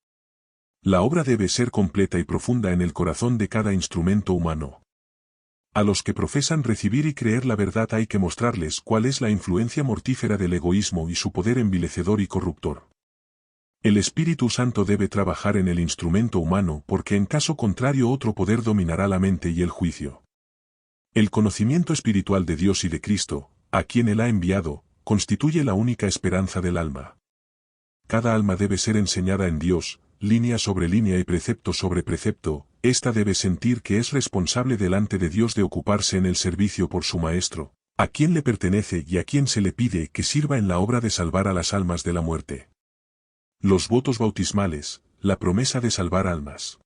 La obra debe ser completa y profunda en el corazón de cada instrumento humano. A los que profesan recibir y creer la verdad hay que mostrarles cuál es la influencia mortífera del egoísmo y su poder envilecedor y corruptor. El Espíritu Santo debe trabajar en el instrumento humano porque en caso contrario otro poder dominará la mente y el juicio. El conocimiento espiritual de Dios y de Cristo, a quien Él ha enviado, constituye la única esperanza del alma. Cada alma debe ser enseñada en Dios, línea sobre línea y precepto sobre precepto, ésta debe sentir que es responsable delante de Dios de ocuparse en el servicio por su Maestro, a quien le pertenece y a quien se le pide que sirva en la obra de salvar a las almas de la muerte. Los votos bautismales, la promesa de salvar almas.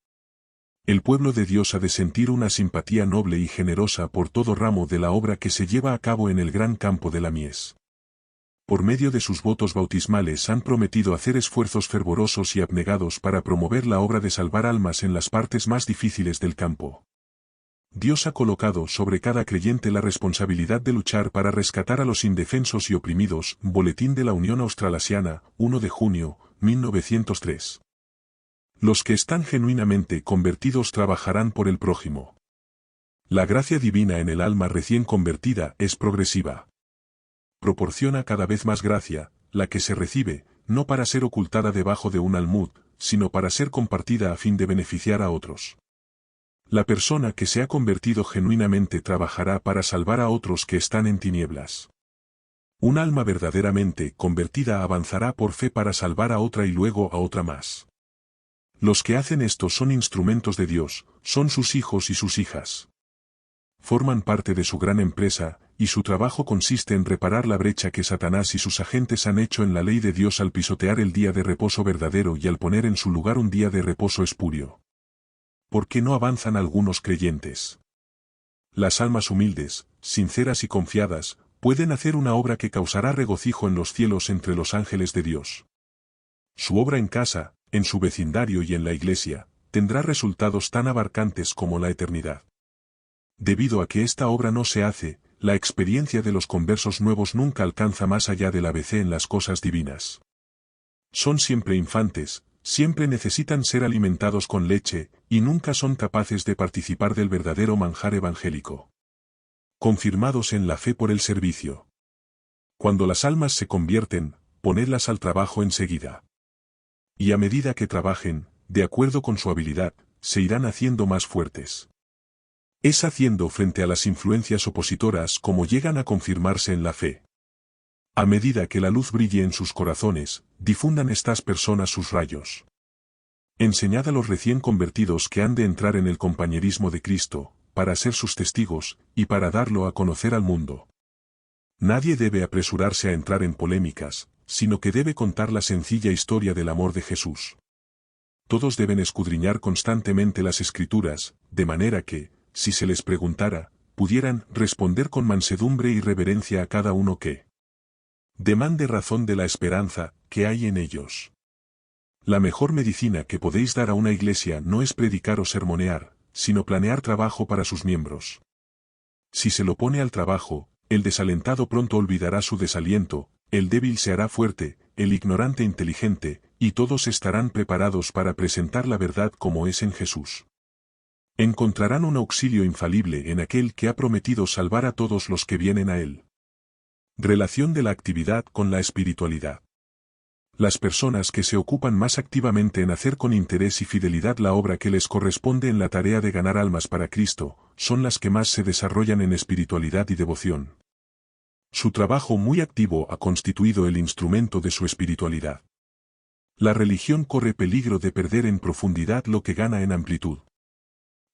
El pueblo de Dios ha de sentir una simpatía noble y generosa por todo ramo de la obra que se lleva a cabo en el gran campo de la mies. Por medio de sus votos bautismales han prometido hacer esfuerzos fervorosos y abnegados para promover la obra de salvar almas en las partes más difíciles del campo. Dios ha colocado sobre cada creyente la responsabilidad de luchar para rescatar a los indefensos y oprimidos. Boletín de la Unión Australasiana, 1 de junio, 1903. Los que están genuinamente convertidos trabajarán por el prójimo. La gracia divina en el alma recién convertida es progresiva. Proporciona cada vez más gracia, la que se recibe, no para ser ocultada debajo de un almud, sino para ser compartida a fin de beneficiar a otros. La persona que se ha convertido genuinamente trabajará para salvar a otros que están en tinieblas. Un alma verdaderamente convertida avanzará por fe para salvar a otra y luego a otra más. Los que hacen esto son instrumentos de Dios, son sus hijos y sus hijas. Forman parte de su gran empresa, y su trabajo consiste en reparar la brecha que Satanás y sus agentes han hecho en la ley de Dios al pisotear el día de reposo verdadero y al poner en su lugar un día de reposo espurio. ¿Por qué no avanzan algunos creyentes? Las almas humildes, sinceras y confiadas, pueden hacer una obra que causará regocijo en los cielos entre los ángeles de Dios. Su obra en casa, en su vecindario y en la iglesia, tendrá resultados tan abarcantes como la eternidad. Debido a que esta obra no se hace, la experiencia de los conversos nuevos nunca alcanza más allá del ABC en las cosas divinas. Son siempre infantes, siempre necesitan ser alimentados con leche, y nunca son capaces de participar del verdadero manjar evangélico. Confirmados en la fe por el servicio. Cuando las almas se convierten, ponedlas al trabajo enseguida. Y a medida que trabajen, de acuerdo con su habilidad, se irán haciendo más fuertes. Es haciendo frente a las influencias opositoras como llegan a confirmarse en la fe. A medida que la luz brille en sus corazones, difundan estas personas sus rayos. Enseñad a los recién convertidos que han de entrar en el compañerismo de Cristo, para ser sus testigos, y para darlo a conocer al mundo. Nadie debe apresurarse a entrar en polémicas, sino que debe contar la sencilla historia del amor de Jesús. Todos deben escudriñar constantemente las Escrituras, de manera que, si se les preguntara, pudieran responder con mansedumbre y reverencia a cada uno que demande razón de la esperanza que hay en ellos. La mejor medicina que podéis dar a una iglesia no es predicar o sermonear, sino planear trabajo para sus miembros. Si se lo pone al trabajo, el desalentado pronto olvidará su desaliento, el débil se hará fuerte, el ignorante inteligente, y todos estarán preparados para presentar la verdad como es en Jesús. Encontrarán un auxilio infalible en aquel que ha prometido salvar a todos los que vienen a él. Relación de la actividad con la espiritualidad. Las personas que se ocupan más activamente en hacer con interés y fidelidad la obra que les corresponde en la tarea de ganar almas para Cristo, son las que más se desarrollan en espiritualidad y devoción. Su trabajo muy activo ha constituido el instrumento de su espiritualidad. La religión corre peligro de perder en profundidad lo que gana en amplitud.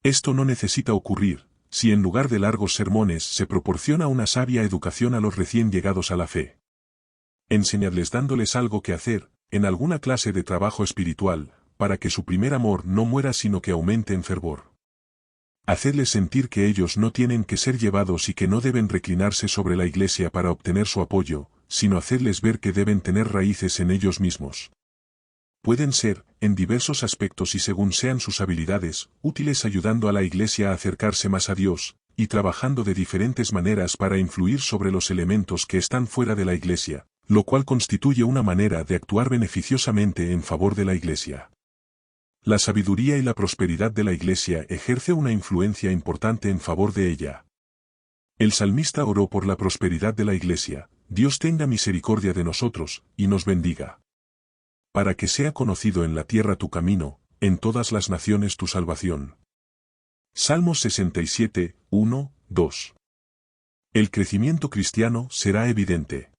Esto no necesita ocurrir, si en lugar de largos sermones se proporciona una sabia educación a los recién llegados a la fe. Enseñadles dándoles algo que hacer, en alguna clase de trabajo espiritual, para que su primer amor no muera sino que aumente en fervor. Hacedles sentir que ellos no tienen que ser llevados y que no deben reclinarse sobre la iglesia para obtener su apoyo, sino hacedles ver que deben tener raíces en ellos mismos. Pueden ser, en diversos aspectos y según sean sus habilidades, útiles ayudando a la iglesia a acercarse más a Dios, y trabajando de diferentes maneras para influir sobre los elementos que están fuera de la iglesia, lo cual constituye una manera de actuar beneficiosamente en favor de la iglesia. La sabiduría y la prosperidad de la iglesia ejerce una influencia importante en favor de ella. El salmista oró por la prosperidad de la iglesia: Dios tenga misericordia de nosotros, y nos bendiga. Para que sea conocido en la tierra tu camino, en todas las naciones tu salvación. Salmos 67, 1, 2. El crecimiento cristiano será evidente.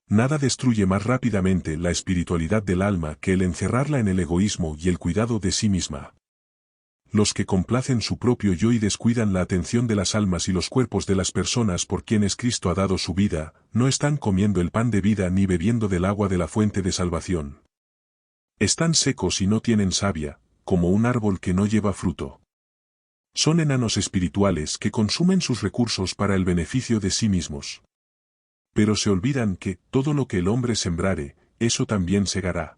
Nada destruye más rápidamente la espiritualidad del alma que el encerrarla en el egoísmo y el cuidado de sí misma. Los que complacen su propio yo y descuidan la atención de las almas y los cuerpos de las personas por quienes Cristo ha dado su vida, no están comiendo el pan de vida ni bebiendo del agua de la fuente de salvación. Están secos y no tienen savia, como un árbol que no lleva fruto. Son enanos espirituales que consumen sus recursos para el beneficio de sí mismos. Pero se olvidan que, todo lo que el hombre sembrare, eso también segará.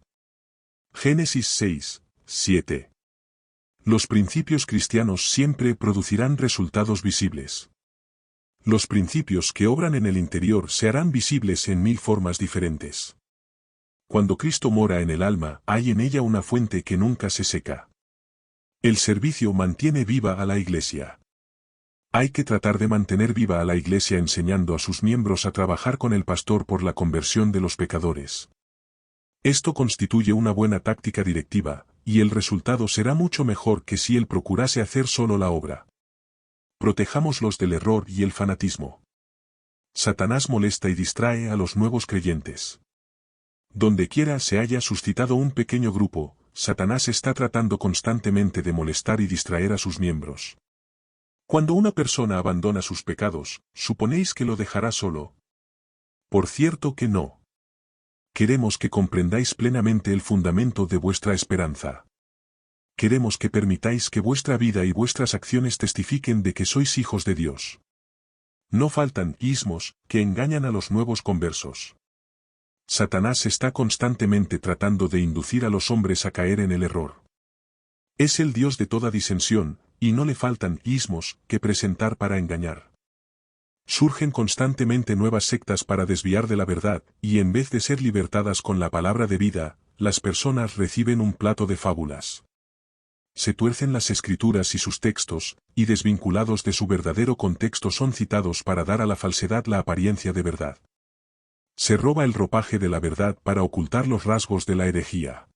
Génesis 6, 7. Los principios cristianos siempre producirán resultados visibles. Los principios que obran en el interior se harán visibles en 1000 formas diferentes. Cuando Cristo mora en el alma, hay en ella una fuente que nunca se seca. El servicio mantiene viva a la iglesia. Hay que tratar de mantener viva a la iglesia enseñando a sus miembros a trabajar con el pastor por la conversión de los pecadores. Esto constituye una buena táctica directiva, y el resultado será mucho mejor que si él procurase hacer solo la obra. Protejámoslos del error y el fanatismo. Satanás molesta y distrae a los nuevos creyentes. Donde quiera se haya suscitado un pequeño grupo, Satanás está tratando constantemente de molestar y distraer a sus miembros. Cuando una persona abandona sus pecados, ¿suponéis que lo dejará solo? Por cierto que no. Queremos que comprendáis plenamente el fundamento de vuestra esperanza. Queremos que permitáis que vuestra vida y vuestras acciones testifiquen de que sois hijos de Dios. No faltan ismos que engañan a los nuevos conversos. Satanás está constantemente tratando de inducir a los hombres a caer en el error. Es el Dios de toda disensión, y no le faltan ismos que presentar para engañar. Surgen constantemente nuevas sectas para desviar de la verdad, y en vez de ser libertadas con la palabra de vida, las personas reciben un plato de fábulas. Se tuercen las escrituras y sus textos, y desvinculados de su verdadero contexto son citados para dar a la falsedad la apariencia de verdad. Se roba el ropaje de la verdad para ocultar los rasgos de la herejía.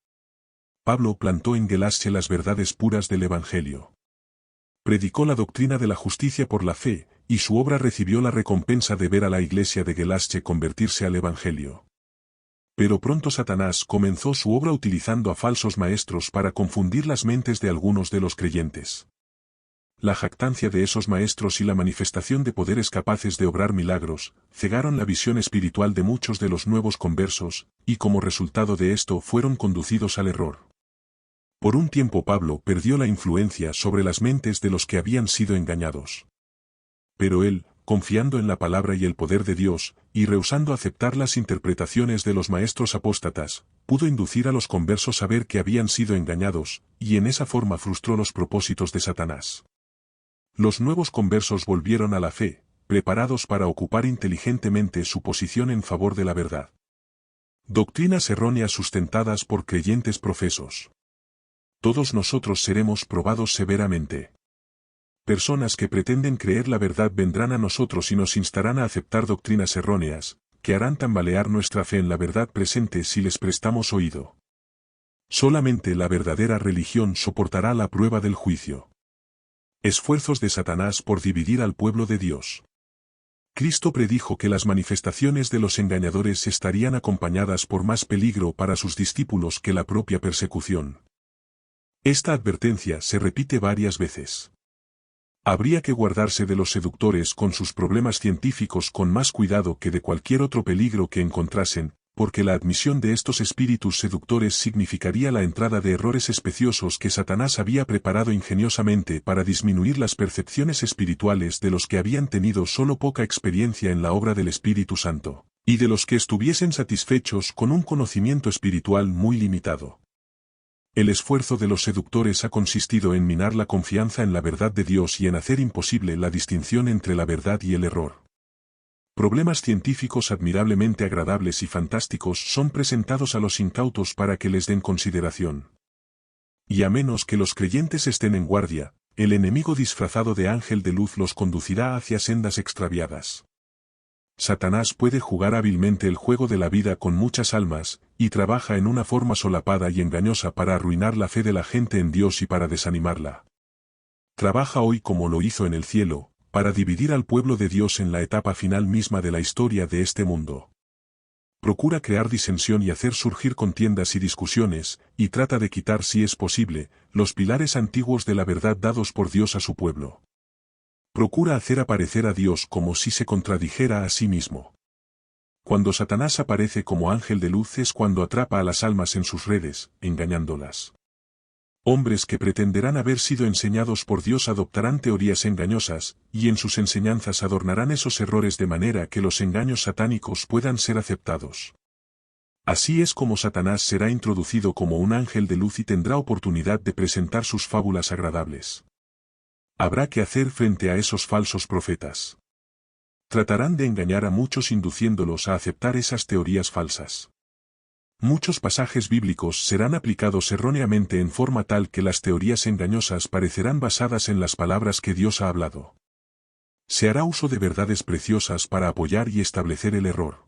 Pablo plantó en Galacia las verdades puras del Evangelio. Predicó la doctrina de la justicia por la fe, y su obra recibió la recompensa de ver a la iglesia de Galacia convertirse al Evangelio. Pero pronto Satanás comenzó su obra utilizando a falsos maestros para confundir las mentes de algunos de los creyentes. La jactancia de esos maestros y la manifestación de poderes capaces de obrar milagros, cegaron la visión espiritual de muchos de los nuevos conversos, y como resultado de esto fueron conducidos al error. Por un tiempo Pablo perdió la influencia sobre las mentes de los que habían sido engañados. Pero él, confiando en la palabra y el poder de Dios, y rehusando aceptar las interpretaciones de los maestros apóstatas, pudo inducir a los conversos a ver que habían sido engañados, y en esa forma frustró los propósitos de Satanás. Los nuevos conversos volvieron a la fe, preparados para ocupar inteligentemente su posición en favor de la verdad. Doctrinas erróneas sustentadas por creyentes profesos. Todos nosotros seremos probados severamente. Personas que pretenden creer la verdad vendrán a nosotros y nos instarán a aceptar doctrinas erróneas, que harán tambalear nuestra fe en la verdad presente si les prestamos oído. Solamente la verdadera religión soportará la prueba del juicio. Esfuerzos de Satanás por dividir al pueblo de Dios. Cristo predijo que las manifestaciones de los engañadores estarían acompañadas por más peligro para sus discípulos que la propia persecución. Esta advertencia se repite varias veces. Habría que guardarse de los seductores con sus problemas científicos con más cuidado que de cualquier otro peligro que encontrasen, porque la admisión de estos espíritus seductores significaría la entrada de errores especiosos que Satanás había preparado ingeniosamente para disminuir las percepciones espirituales de los que habían tenido solo poca experiencia en la obra del Espíritu Santo, y de los que estuviesen satisfechos con un conocimiento espiritual muy limitado. El esfuerzo de los seductores ha consistido en minar la confianza en la verdad de Dios y en hacer imposible la distinción entre la verdad y el error. Problemas científicos admirablemente agradables y fantásticos son presentados a los incautos para que les den consideración. Y a menos que los creyentes estén en guardia, el enemigo disfrazado de ángel de luz los conducirá hacia sendas extraviadas. Satanás puede jugar hábilmente el juego de la vida con muchas almas, y trabaja en una forma solapada y engañosa para arruinar la fe de la gente en Dios y para desanimarla. Trabaja hoy como lo hizo en el cielo, para dividir al pueblo de Dios en la etapa final misma de la historia de este mundo. Procura crear disensión y hacer surgir contiendas y discusiones, y trata de quitar si es posible, los pilares antiguos de la verdad dados por Dios a su pueblo. Procura hacer aparecer a Dios como si se contradijera a sí mismo. Cuando Satanás aparece como ángel de luz es cuando atrapa a las almas en sus redes, engañándolas. Hombres que pretenderán haber sido enseñados por Dios adoptarán teorías engañosas, y en sus enseñanzas adornarán esos errores de manera que los engaños satánicos puedan ser aceptados. Así es como Satanás será introducido como un ángel de luz y tendrá oportunidad de presentar sus fábulas agradables. Habrá que hacer frente a esos falsos profetas. Tratarán de engañar a muchos induciéndolos a aceptar esas teorías falsas. Muchos pasajes bíblicos serán aplicados erróneamente en forma tal que las teorías engañosas parecerán basadas en las palabras que Dios ha hablado. Se hará uso de verdades preciosas para apoyar y establecer el error.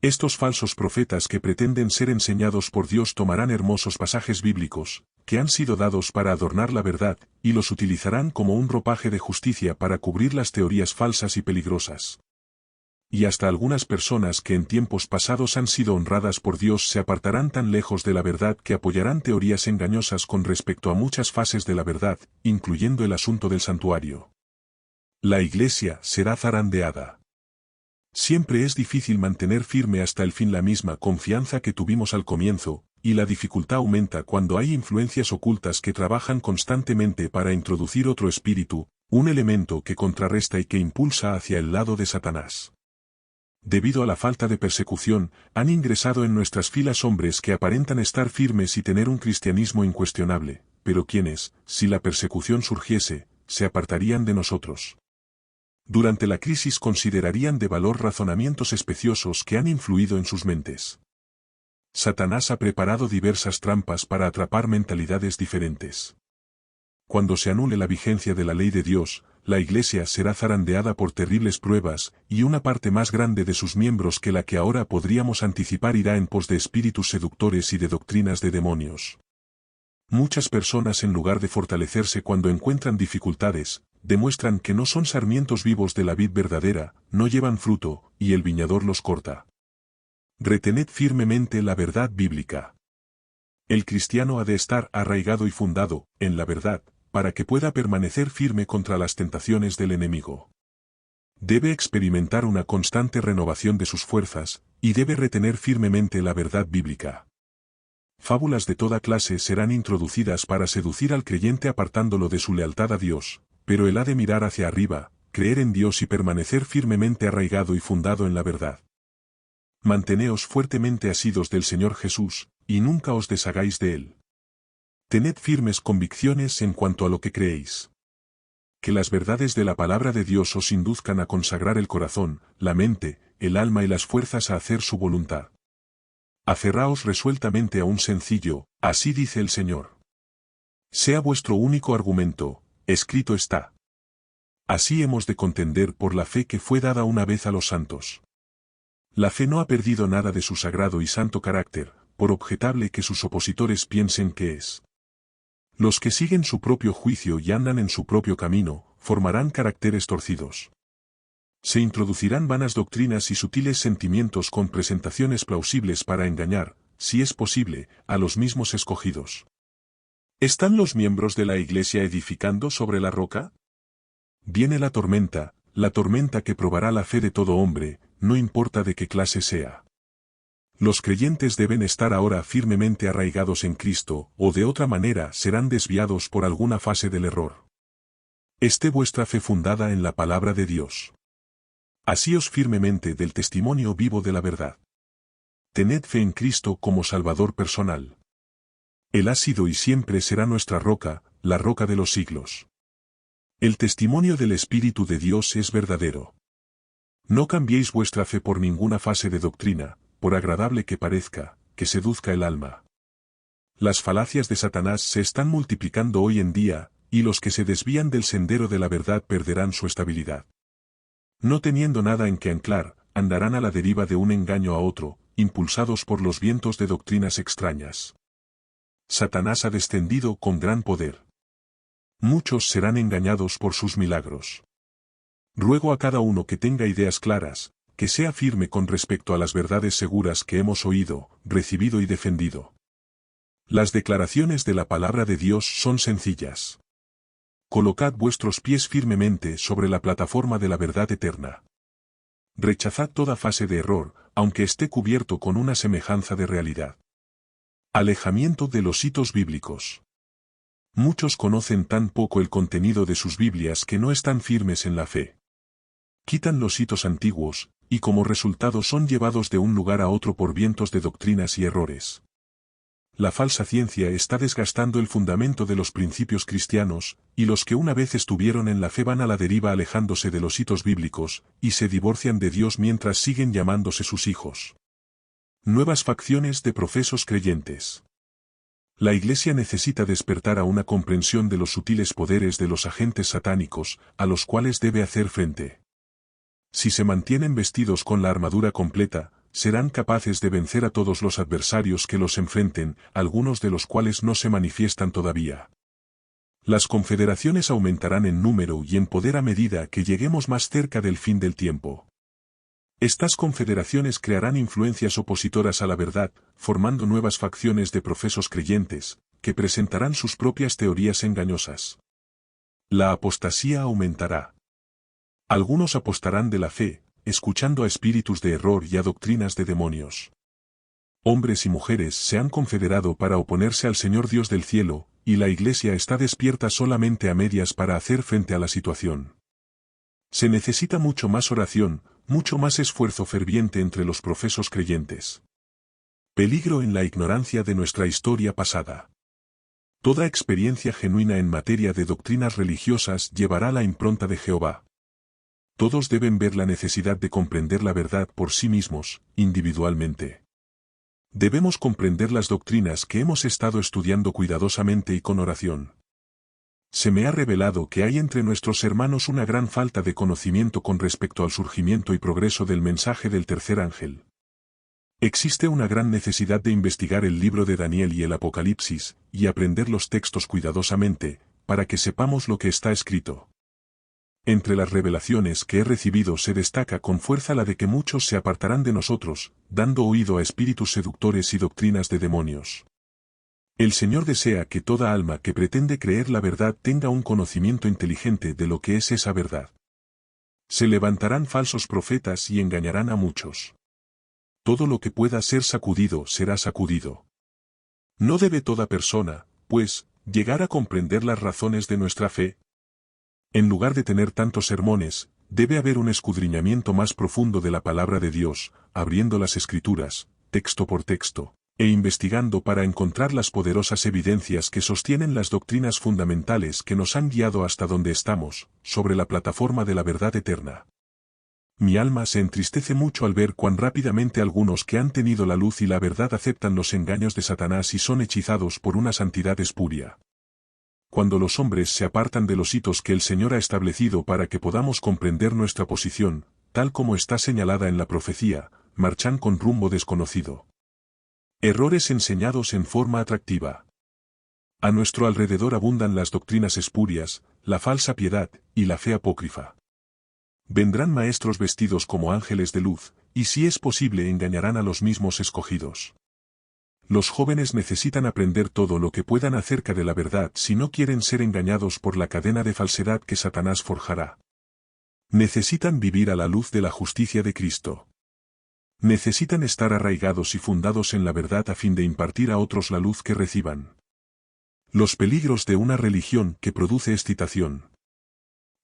Estos falsos profetas que pretenden ser enseñados por Dios tomarán hermosos pasajes bíblicos, que han sido dados para adornar la verdad, y los utilizarán como un ropaje de justicia para cubrir las teorías falsas y peligrosas. Y hasta algunas personas que en tiempos pasados han sido honradas por Dios se apartarán tan lejos de la verdad que apoyarán teorías engañosas con respecto a muchas fases de la verdad, incluyendo el asunto del santuario. La iglesia será zarandeada. Siempre es difícil mantener firme hasta el fin la misma confianza que tuvimos al comienzo, y la dificultad aumenta cuando hay influencias ocultas que trabajan constantemente para introducir otro espíritu, Un elemento que contrarresta y que impulsa hacia el lado de Satanás. Debido a la falta de persecución, han ingresado en nuestras filas hombres que aparentan estar firmes y tener un cristianismo incuestionable, pero quienes, si la persecución surgiese, se apartarían de nosotros. Durante la crisis considerarían de valor razonamientos especiosos que han influido en sus mentes. Satanás ha preparado diversas trampas para atrapar mentalidades diferentes. Cuando se anule la vigencia de la ley de Dios, la Iglesia será zarandeada por terribles pruebas, y una parte más grande de sus miembros que la que ahora podríamos anticipar irá en pos de espíritus seductores y de doctrinas de demonios. Muchas personas, en lugar de fortalecerse cuando encuentran dificultades, demuestran que no son sarmientos vivos de la vid verdadera, no llevan fruto, y el viñador los corta. Retened firmemente la verdad bíblica. El cristiano ha de estar arraigado y fundado en la verdad, para que pueda permanecer firme contra las tentaciones del enemigo. Debe experimentar una constante renovación de sus fuerzas, y debe retener firmemente la verdad bíblica. Fábulas de toda clase serán introducidas para seducir al creyente apartándolo de su lealtad a Dios, pero él ha de mirar hacia arriba, creer en Dios y permanecer firmemente arraigado y fundado en la verdad. Manteneos fuertemente asidos del Señor Jesús, y nunca os deshagáis de Él. Tened firmes convicciones en cuanto a lo que creéis. Que las verdades de la palabra de Dios os induzcan a consagrar el corazón, la mente, el alma y las fuerzas a hacer su voluntad. Aferraos resueltamente a un sencillo, así dice el Señor. Sea vuestro único argumento, escrito está. Así hemos de contender por la fe que fue dada una vez a los santos. La fe no ha perdido nada de su sagrado y santo carácter, por objetable que sus opositores piensen que es. Los que siguen su propio juicio y andan en su propio camino, formarán caracteres torcidos. Se introducirán vanas doctrinas y sutiles sentimientos con presentaciones plausibles para engañar, si es posible, a los mismos escogidos. ¿Están los miembros de la Iglesia edificando sobre la roca? Viene la tormenta que probará la fe de todo hombre, no importa de qué clase sea. Los creyentes deben estar ahora firmemente arraigados en Cristo, o de otra manera serán desviados por alguna fase del error. Esté vuestra fe fundada en la palabra de Dios. Asíos firmemente del testimonio vivo de la verdad. Tened fe en Cristo como Salvador personal. Él ha sido y siempre será nuestra roca, la roca de los siglos. El testimonio del Espíritu de Dios es verdadero. No cambiéis vuestra fe por ninguna fase de doctrina, por agradable que parezca, que seduzca el alma. Las falacias de Satanás se están multiplicando hoy en día, y los que se desvían del sendero de la verdad perderán su estabilidad. No teniendo nada en que anclar, andarán a la deriva de un engaño a otro, impulsados por los vientos de doctrinas extrañas. Satanás ha descendido con gran poder. Muchos serán engañados por sus milagros. Ruego a cada uno que tenga ideas claras, que sea firme con respecto a las verdades seguras que hemos oído, recibido y defendido. Las declaraciones de la palabra de Dios son sencillas. Colocad vuestros pies firmemente sobre la plataforma de la verdad eterna. Rechazad toda fase de error, aunque esté cubierto con una semejanza de realidad. Alejamiento de los hitos bíblicos. Muchos conocen tan poco el contenido de sus Biblias que no están firmes en la fe. Quitan los hitos antiguos, y como resultado son llevados de un lugar a otro por vientos de doctrinas y errores. La falsa ciencia está desgastando el fundamento de los principios cristianos, y los que una vez estuvieron en la fe van a la deriva alejándose de los hitos bíblicos, y se divorcian de Dios mientras siguen llamándose sus hijos. Nuevas facciones de profesos creyentes. La Iglesia necesita despertar a una comprensión de los sutiles poderes de los agentes satánicos, a los cuales debe hacer frente. Si se mantienen vestidos con la armadura completa, serán capaces de vencer a todos los adversarios que los enfrenten, algunos de los cuales no se manifiestan todavía. Las confederaciones aumentarán en número y en poder a medida que lleguemos más cerca del fin del tiempo. Estas confederaciones crearán influencias opositoras a la verdad, formando nuevas facciones de profesos creyentes, que presentarán sus propias teorías engañosas. La apostasía aumentará. Algunos apostarán de la fe, escuchando a espíritus de error y a doctrinas de demonios. Hombres y mujeres se han confederado para oponerse al Señor Dios del cielo, y la Iglesia está despierta solamente a medias para hacer frente a la situación. Se necesita mucho más oración, mucho más esfuerzo ferviente entre los profesos creyentes. Peligro en la ignorancia de nuestra historia pasada. Toda experiencia genuina en materia de doctrinas religiosas llevará la impronta de Jehová. Todos deben ver la necesidad de comprender la verdad por sí mismos, individualmente. Debemos comprender las doctrinas que hemos estado estudiando cuidadosamente y con oración. Se me ha revelado que hay entre nuestros hermanos una gran falta de conocimiento con respecto al surgimiento y progreso del mensaje del tercer ángel. Existe una gran necesidad de investigar el libro de Daniel y el Apocalipsis, y aprender los textos cuidadosamente, para que sepamos lo que está escrito. Entre las revelaciones que he recibido se destaca con fuerza la de que muchos se apartarán de nosotros, dando oído a espíritus seductores y doctrinas de demonios. El Señor desea que toda alma que pretende creer la verdad tenga un conocimiento inteligente de lo que es esa verdad. Se levantarán falsos profetas y engañarán a muchos. Todo lo que pueda ser sacudido será sacudido. ¿No debe toda persona, pues, llegar a comprender las razones de nuestra fe? En lugar de tener tantos sermones, debe haber un escudriñamiento más profundo de la palabra de Dios, abriendo las Escrituras, texto por texto, e investigando para encontrar las poderosas evidencias que sostienen las doctrinas fundamentales que nos han guiado hasta donde estamos, sobre la plataforma de la verdad eterna. Mi alma se entristece mucho al ver cuán rápidamente algunos que han tenido la luz y la verdad aceptan los engaños de Satanás y son hechizados por una santidad espuria. Cuando los hombres se apartan de los hitos que el Señor ha establecido para que podamos comprender nuestra posición, tal como está señalada en la profecía, marchan con rumbo desconocido. Errores enseñados en forma atractiva. A nuestro alrededor abundan las doctrinas espurias, la falsa piedad, y la fe apócrifa. Vendrán maestros vestidos como ángeles de luz, y si es posible engañarán a los mismos escogidos. Los jóvenes necesitan aprender todo lo que puedan acerca de la verdad si no quieren ser engañados por la cadena de falsedad que Satanás forjará. Necesitan vivir a la luz de la justicia de Cristo. Necesitan estar arraigados y fundados en la verdad a fin de impartir a otros la luz que reciban. Los peligros de una religión que produce excitación.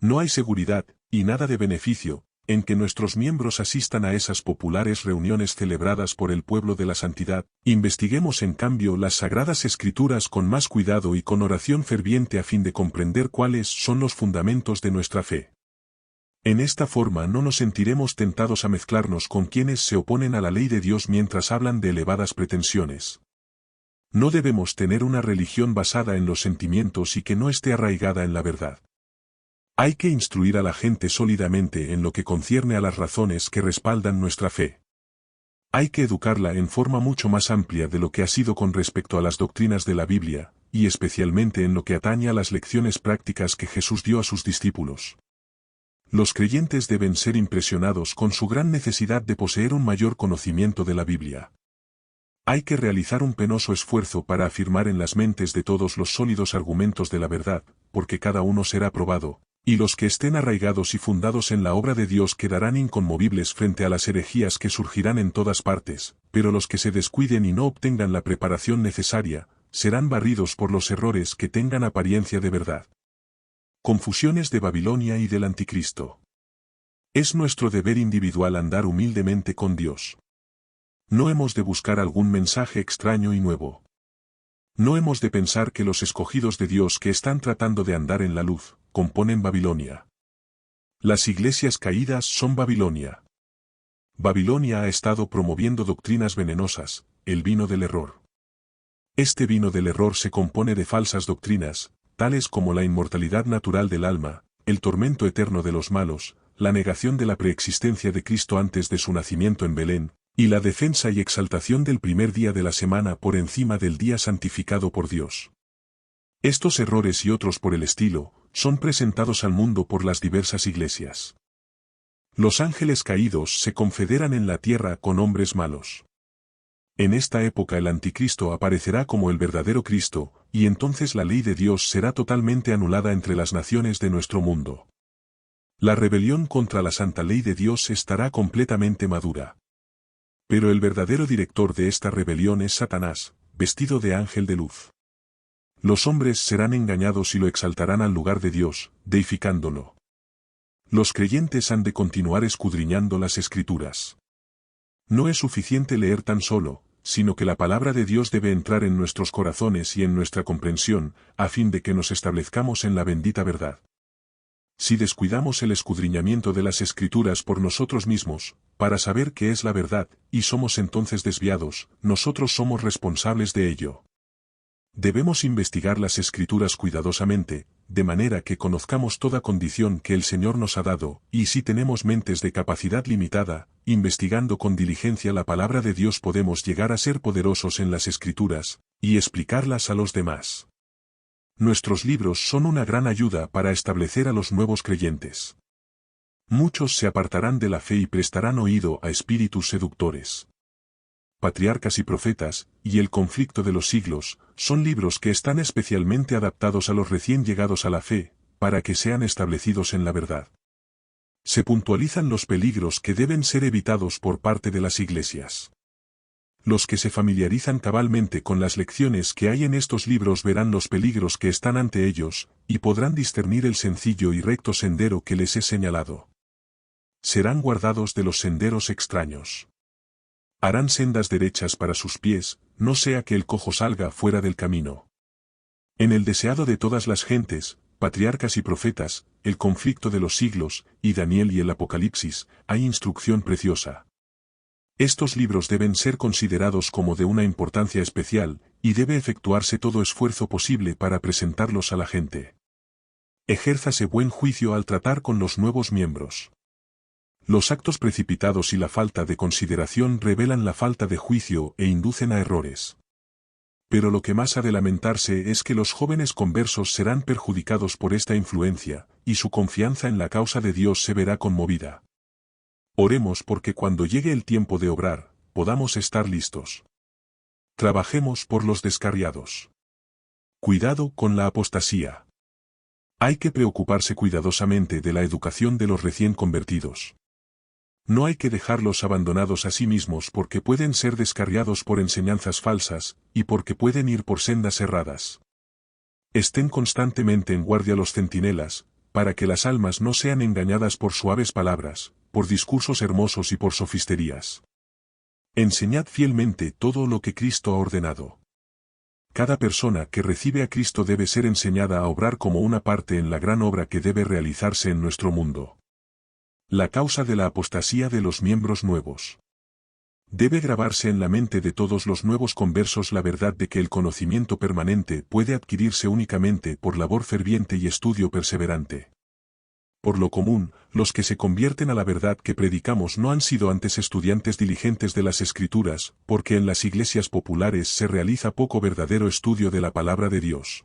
No hay seguridad, y nada de beneficio, en que nuestros miembros asistan a esas populares reuniones celebradas por el pueblo de la santidad. Investiguemos en cambio las sagradas escrituras con más cuidado y con oración ferviente a fin de comprender cuáles son los fundamentos de nuestra fe. En esta forma no nos sentiremos tentados a mezclarnos con quienes se oponen a la ley de Dios mientras hablan de elevadas pretensiones. No debemos tener una religión basada en los sentimientos y que no esté arraigada en la verdad. Hay que instruir a la gente sólidamente en lo que concierne a las razones que respaldan nuestra fe. Hay que educarla en forma mucho más amplia de lo que ha sido con respecto a las doctrinas de la Biblia, y especialmente en lo que atañe a las lecciones prácticas que Jesús dio a sus discípulos. Los creyentes deben ser impresionados con su gran necesidad de poseer un mayor conocimiento de la Biblia. Hay que realizar un penoso esfuerzo para afirmar en las mentes de todos los sólidos argumentos de la verdad, porque cada uno será probado, y los que estén arraigados y fundados en la obra de Dios quedarán inconmovibles frente a las herejías que surgirán en todas partes, pero los que se descuiden y no obtengan la preparación necesaria, serán barridos por los errores que tengan apariencia de verdad. Confusiones de Babilonia y del Anticristo. Es nuestro deber individual andar humildemente con Dios. No hemos de buscar algún mensaje extraño y nuevo. No hemos de pensar que los escogidos de Dios que están tratando de andar en la luz, componen Babilonia. Las iglesias caídas son Babilonia. Babilonia ha estado promoviendo doctrinas venenosas, el vino del error. Este vino del error se compone de falsas doctrinas, tales como la inmortalidad natural del alma, el tormento eterno de los malos, la negación de la preexistencia de Cristo antes de su nacimiento en Belén, y la defensa y exaltación del primer día de la semana por encima del día santificado por Dios. Estos errores y otros por el estilo, son presentados al mundo por las diversas iglesias. Los ángeles caídos se confederan en la tierra con hombres malos. En esta época el anticristo aparecerá como el verdadero Cristo, y entonces la ley de Dios será totalmente anulada entre las naciones de nuestro mundo. La rebelión contra la santa ley de Dios estará completamente madura. Pero el verdadero director de esta rebelión es Satanás, vestido de ángel de luz. Los hombres serán engañados y lo exaltarán al lugar de Dios, deificándolo. Los creyentes han de continuar escudriñando las Escrituras. No es suficiente leer tan solo, sino que la palabra de Dios debe entrar en nuestros corazones y en nuestra comprensión, a fin de que nos establezcamos en la bendita verdad. Si descuidamos el escudriñamiento de las Escrituras por nosotros mismos, para saber qué es la verdad, y somos entonces desviados, nosotros somos responsables de ello. Debemos investigar las Escrituras cuidadosamente, de manera que conozcamos toda condición que el Señor nos ha dado, y si tenemos mentes de capacidad limitada, investigando con diligencia la palabra de Dios podemos llegar a ser poderosos en las Escrituras, y explicarlas a los demás. Nuestros libros son una gran ayuda para establecer a los nuevos creyentes. Muchos se apartarán de la fe y prestarán oído a espíritus seductores. Patriarcas y Profetas, y El conflicto de los siglos, son libros que están especialmente adaptados a los recién llegados a la fe, para que sean establecidos en la verdad. Se puntualizan los peligros que deben ser evitados por parte de las iglesias. Los que se familiarizan cabalmente con las lecciones que hay en estos libros verán los peligros que están ante ellos, y podrán discernir el sencillo y recto sendero que les he señalado. Serán guardados de los senderos extraños. Harán sendas derechas para sus pies, no sea que el cojo salga fuera del camino. En el deseado de todas las gentes, Patriarcas y Profetas, El conflicto de los siglos, y Daniel y el Apocalipsis, hay instrucción preciosa. Estos libros deben ser considerados como de una importancia especial, y debe efectuarse todo esfuerzo posible para presentarlos a la gente. Ejérzase buen juicio al tratar con los nuevos miembros. Los actos precipitados y la falta de consideración revelan la falta de juicio e inducen a errores. Pero lo que más ha de lamentarse es que los jóvenes conversos serán perjudicados por esta influencia, y su confianza en la causa de Dios se verá conmovida. Oremos porque cuando llegue el tiempo de obrar, podamos estar listos. Trabajemos por los descarriados. Cuidado con la apostasía. Hay que preocuparse cuidadosamente de la educación de los recién convertidos. No hay que dejarlos abandonados a sí mismos porque pueden ser descarriados por enseñanzas falsas, y porque pueden ir por sendas erradas. Estén constantemente en guardia los centinelas, para que las almas no sean engañadas por suaves palabras, por discursos hermosos y por sofisterías. Enseñad fielmente todo lo que Cristo ha ordenado. Cada persona que recibe a Cristo debe ser enseñada a obrar como una parte en la gran obra que debe realizarse en nuestro mundo. La causa de la apostasía de los miembros nuevos. Debe grabarse en la mente de todos los nuevos conversos la verdad de que el conocimiento permanente puede adquirirse únicamente por labor ferviente y estudio perseverante. Por lo común, los que se convierten a la verdad que predicamos no han sido antes estudiantes diligentes de las Escrituras, porque en las iglesias populares se realiza poco verdadero estudio de la palabra de Dios.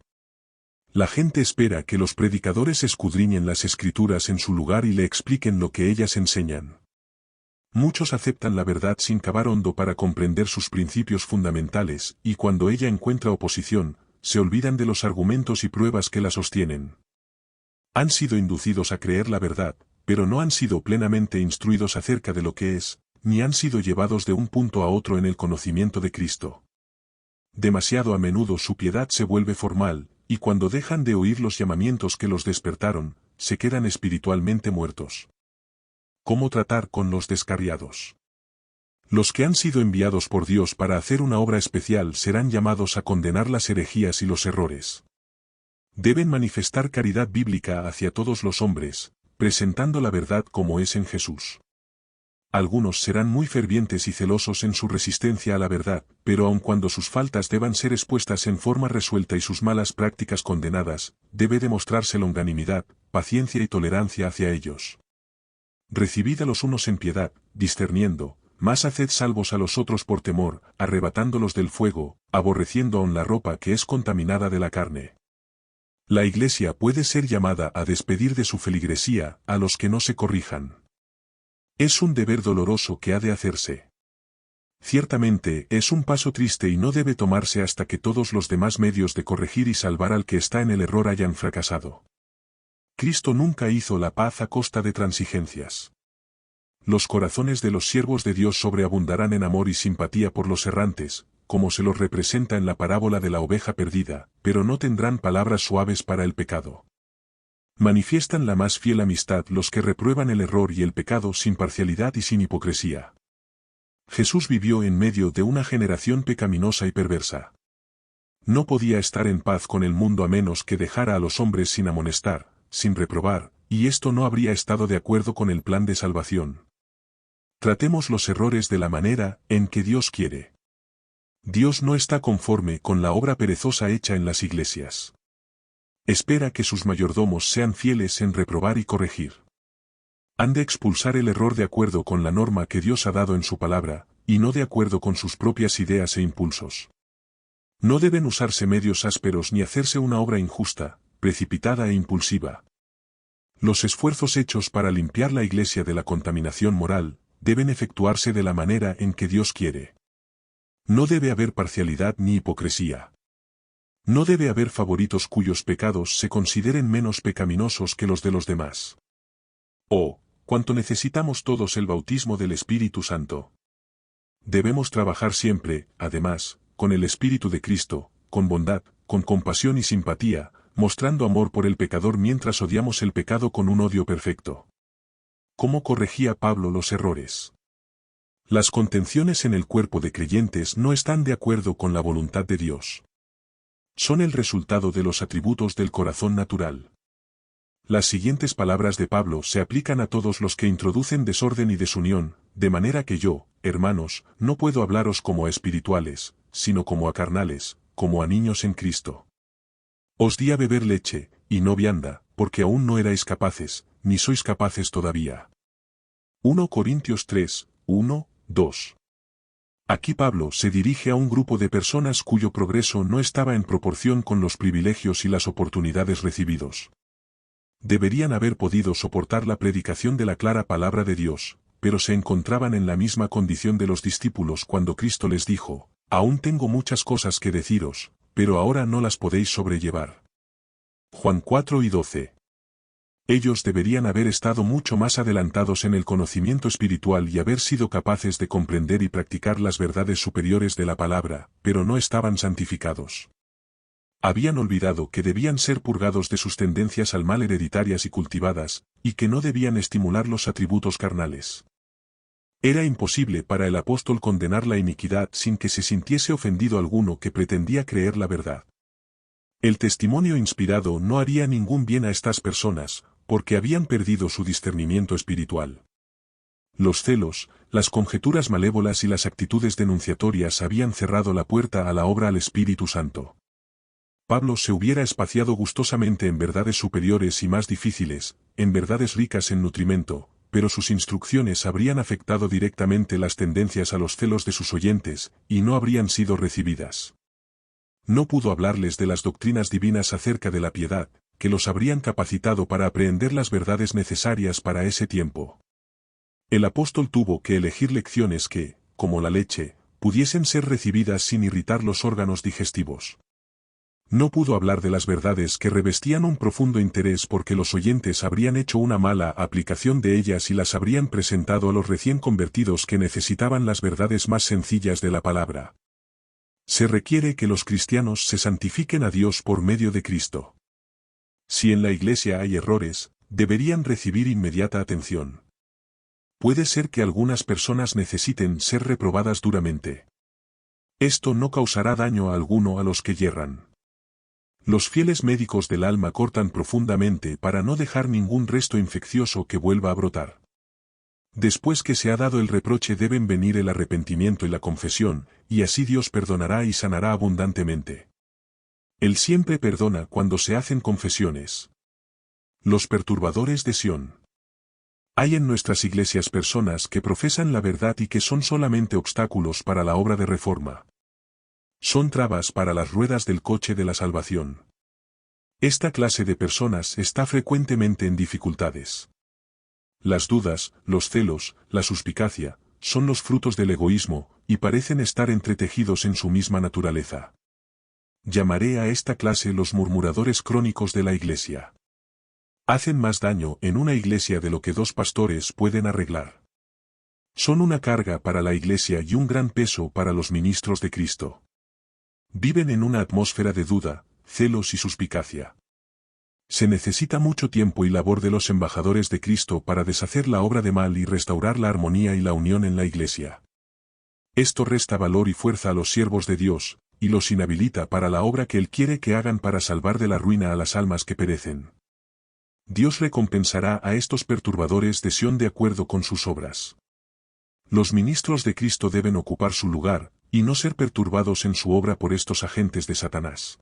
La gente espera que los predicadores escudriñen las Escrituras en su lugar y le expliquen lo que ellas enseñan. Muchos aceptan la verdad sin cavar hondo para comprender sus principios fundamentales, y cuando ella encuentra oposición, se olvidan de los argumentos y pruebas que la sostienen. Han sido inducidos a creer la verdad, pero no han sido plenamente instruidos acerca de lo que es, ni han sido llevados de un punto a otro en el conocimiento de Cristo. Demasiado a menudo su piedad se vuelve formal, y cuando dejan de oír los llamamientos que los despertaron, se quedan espiritualmente muertos. ¿Cómo tratar con los descarriados? Los que han sido enviados por Dios para hacer una obra especial serán llamados a condenar las herejías y los errores. Deben manifestar caridad bíblica hacia todos los hombres, presentando la verdad como es en Jesús. Algunos serán muy fervientes y celosos en su resistencia a la verdad, pero aun cuando sus faltas deban ser expuestas en forma resuelta y sus malas prácticas condenadas, debe demostrarse longanimidad, paciencia y tolerancia hacia ellos. Recibid a los unos en piedad, discerniendo, mas haced salvos a los otros por temor, arrebatándolos del fuego, aborreciendo aun la ropa que es contaminada de la carne. La Iglesia puede ser llamada a despedir de su feligresía a los que no se corrijan. Es un deber doloroso que ha de hacerse. Ciertamente es un paso triste y no debe tomarse hasta que todos los demás medios de corregir y salvar al que está en el error hayan fracasado. Cristo nunca hizo la paz a costa de transigencias. los corazones de los siervos de Dios sobreabundarán en amor y simpatía por los errantes, como se los representa en la parábola de la oveja perdida, pero no tendrán palabras suaves para el pecado. Manifiestan la más fiel amistad los que reprueban el error y el pecado sin parcialidad y sin hipocresía. Jesús vivió en medio de una generación pecaminosa y perversa. No podía estar en paz con el mundo a menos que dejara a los hombres sin amonestar, sin reprobar, y esto no habría estado de acuerdo con el plan de salvación. Tratemos los errores de la manera en que Dios quiere. Dios no está conforme con la obra perezosa hecha en las iglesias. Espera que sus mayordomos sean fieles en reprobar y corregir. Han de expulsar el error de acuerdo con la norma que Dios ha dado en su palabra, y no de acuerdo con sus propias ideas e impulsos. No deben usarse medios ásperos ni hacerse una obra injusta, precipitada e impulsiva. Los esfuerzos hechos para limpiar la iglesia de la contaminación moral, deben efectuarse de la manera en que Dios quiere. No debe haber parcialidad ni hipocresía. No debe haber favoritos cuyos pecados se consideren menos pecaminosos que los de los demás. Oh, cuánto necesitamos todos el bautismo del Espíritu Santo. Debemos trabajar siempre, además, con el Espíritu de Cristo, con bondad, con compasión y simpatía, mostrando amor por el pecador mientras odiamos el pecado con un odio perfecto. ¿Cómo corregía Pablo los errores? Las contenciones en el cuerpo de creyentes no están de acuerdo con la voluntad de Dios. Son el resultado de los atributos del corazón natural. Las siguientes palabras de Pablo se aplican a todos los que introducen desorden y desunión, de manera que yo, hermanos, no puedo hablaros como a espirituales, sino como a carnales, como a niños en Cristo. Os di a beber leche, y no vianda, porque aún no erais capaces, ni sois capaces todavía. 1 Corintios 3, 1, 2. Aquí Pablo se dirige a un grupo de personas cuyo progreso no estaba en proporción con los privilegios y las oportunidades recibidos. Deberían haber podido soportar la predicación de la clara palabra de Dios, pero se encontraban en la misma condición de los discípulos cuando Cristo les dijo, «Aún tengo muchas cosas que deciros, pero ahora no las podéis sobrellevar». Juan 4 y 12. Ellos deberían haber estado mucho más adelantados en el conocimiento espiritual y haber sido capaces de comprender y practicar las verdades superiores de la palabra, pero no estaban santificados. Habían olvidado que debían ser purgados de sus tendencias al mal hereditarias y cultivadas, y que no debían estimular los atributos carnales. Era imposible para el apóstol condenar la iniquidad sin que se sintiese ofendido alguno que pretendía creer la verdad. El testimonio inspirado no haría ningún bien a estas personas, porque habían perdido su discernimiento espiritual. Los celos, las conjeturas malévolas y las actitudes denunciatorias habían cerrado la puerta a la obra al Espíritu Santo. Pablo se hubiera espaciado gustosamente en verdades superiores y más difíciles, en verdades ricas en nutrimento, pero sus instrucciones habrían afectado directamente las tendencias a los celos de sus oyentes, y no habrían sido recibidas. No pudo hablarles de las doctrinas divinas acerca de la piedad, que los habrían capacitado para aprehender las verdades necesarias para ese tiempo. El apóstol tuvo que elegir lecciones que, como la leche, pudiesen ser recibidas sin irritar los órganos digestivos. No pudo hablar de las verdades que revestían un profundo interés porque los oyentes habrían hecho una mala aplicación de ellas y las habrían presentado a los recién convertidos que necesitaban las verdades más sencillas de la palabra. Se requiere que los cristianos se santifiquen a Dios por medio de Cristo. Si en la iglesia hay errores, deberían recibir inmediata atención. Puede ser que algunas personas necesiten ser reprobadas duramente. Esto no causará daño a alguno a los que yerran. Los fieles médicos del alma cortan profundamente para no dejar ningún resto infeccioso que vuelva a brotar. Después que se ha dado el reproche deben venir el arrepentimiento y la confesión, y así Dios perdonará y sanará abundantemente. Él siempre perdona cuando se hacen confesiones. Los perturbadores de Sión. Hay en nuestras iglesias personas que profesan la verdad y que son solamente obstáculos para la obra de reforma. Son trabas para las ruedas del coche de la salvación. Esta clase de personas está frecuentemente en dificultades. Las dudas, los celos, la suspicacia, son los frutos del egoísmo, y parecen estar entretejidos en su misma naturaleza. Llamaré a esta clase los murmuradores crónicos de la iglesia. Hacen más daño en una iglesia de lo que dos pastores pueden arreglar. Son una carga para la Iglesia y un gran peso para los ministros de Cristo. Viven en una atmósfera de duda, celos y suspicacia. Se necesita mucho tiempo y labor de los embajadores de Cristo para deshacer la obra de mal y restaurar la armonía y la unión en la Iglesia. Esto resta valor y fuerza a los siervos de Dios, y los inhabilita para la obra que Él quiere que hagan para salvar de la ruina a las almas que perecen. Dios recompensará a estos perturbadores de Sión de acuerdo con sus obras. Los ministros de Cristo deben ocupar su lugar, y no ser perturbados en su obra por estos agentes de Satanás.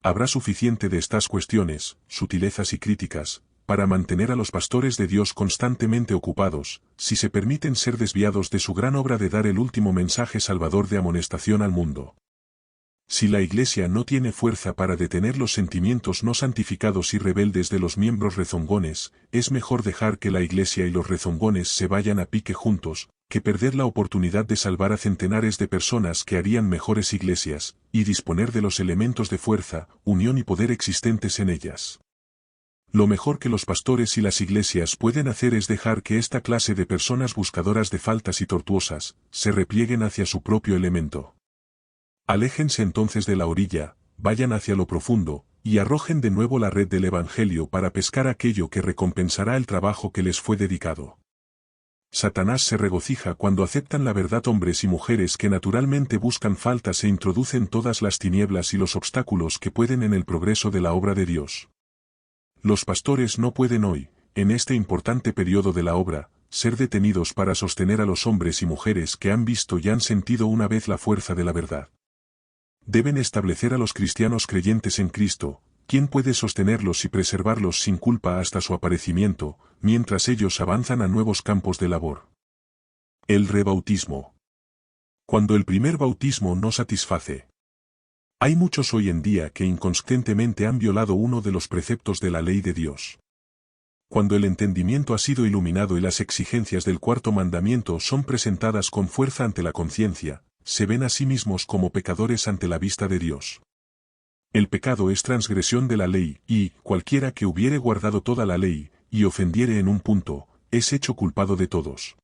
Habrá suficiente de estas cuestiones, sutilezas y críticas, para mantener a los pastores de Dios constantemente ocupados, si se permiten ser desviados de su gran obra de dar el último mensaje salvador de amonestación al mundo. Si la Iglesia no tiene fuerza para detener los sentimientos no santificados y rebeldes de los miembros rezongones, es mejor dejar que la Iglesia y los rezongones se vayan a pique juntos, que perder la oportunidad de salvar a centenares de personas que harían mejores iglesias, y disponer de los elementos de fuerza, unión y poder existentes en ellas. Lo mejor que los pastores y las iglesias pueden hacer es dejar que esta clase de personas buscadoras de faltas y tortuosas, se replieguen hacia su propio elemento. Aléjense entonces de la orilla, vayan hacia lo profundo, y arrojen de nuevo la red del Evangelio para pescar aquello que recompensará el trabajo que les fue dedicado. Satanás se regocija cuando aceptan la verdad hombres y mujeres que naturalmente buscan faltas e introducen todas las tinieblas y los obstáculos que pueden en el progreso de la obra de Dios. Los pastores no pueden hoy, en este importante periodo de la obra, ser detenidos para sostener a los hombres y mujeres que han visto y han sentido una vez la fuerza de la verdad. Deben establecer a los cristianos creyentes en Cristo, quien puede sostenerlos y preservarlos sin culpa hasta su aparecimiento, mientras ellos avanzan a nuevos campos de labor. El rebautismo. Cuando el primer bautismo no satisface. Hay muchos hoy en día que inconscientemente han violado uno de los preceptos de la ley de Dios. Cuando el entendimiento ha sido iluminado y las exigencias del cuarto mandamiento son presentadas con fuerza ante la conciencia, se ven a sí mismos como pecadores ante la vista de Dios. El pecado es transgresión de la ley, y, cualquiera que hubiere guardado toda la ley, y ofendiere en un punto, es hecho culpado de todos.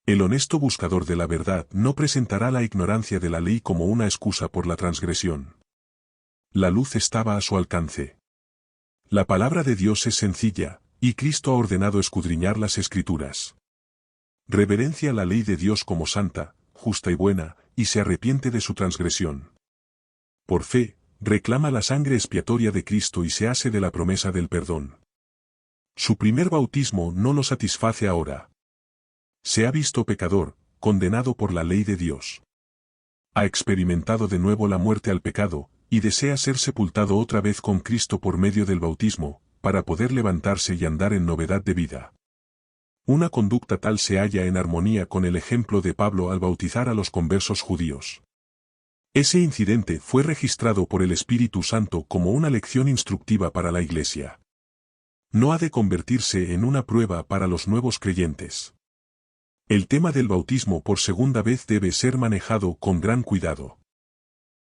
El honesto buscador de la verdad no presentará la ignorancia de la ley como una excusa por la transgresión. La luz estaba a su alcance. La palabra de Dios es sencilla, y Cristo ha ordenado escudriñar las Escrituras. Reverencia la ley de Dios como santa, justa y buena, y se arrepiente de su transgresión. Por fe, reclama la sangre expiatoria de Cristo y se hace de la promesa del perdón. Su primer bautismo no lo satisface ahora. Se ha visto pecador, condenado por la ley de Dios. Ha experimentado de nuevo la muerte al pecado, y desea ser sepultado otra vez con Cristo por medio del bautismo, para poder levantarse y andar en novedad de vida. Una conducta tal se halla en armonía con el ejemplo de Pablo al bautizar a los conversos judíos. Ese incidente fue registrado por el Espíritu Santo como una lección instructiva para la Iglesia. No ha de convertirse en una prueba para los nuevos creyentes. El tema del bautismo por segunda vez debe ser manejado con gran cuidado.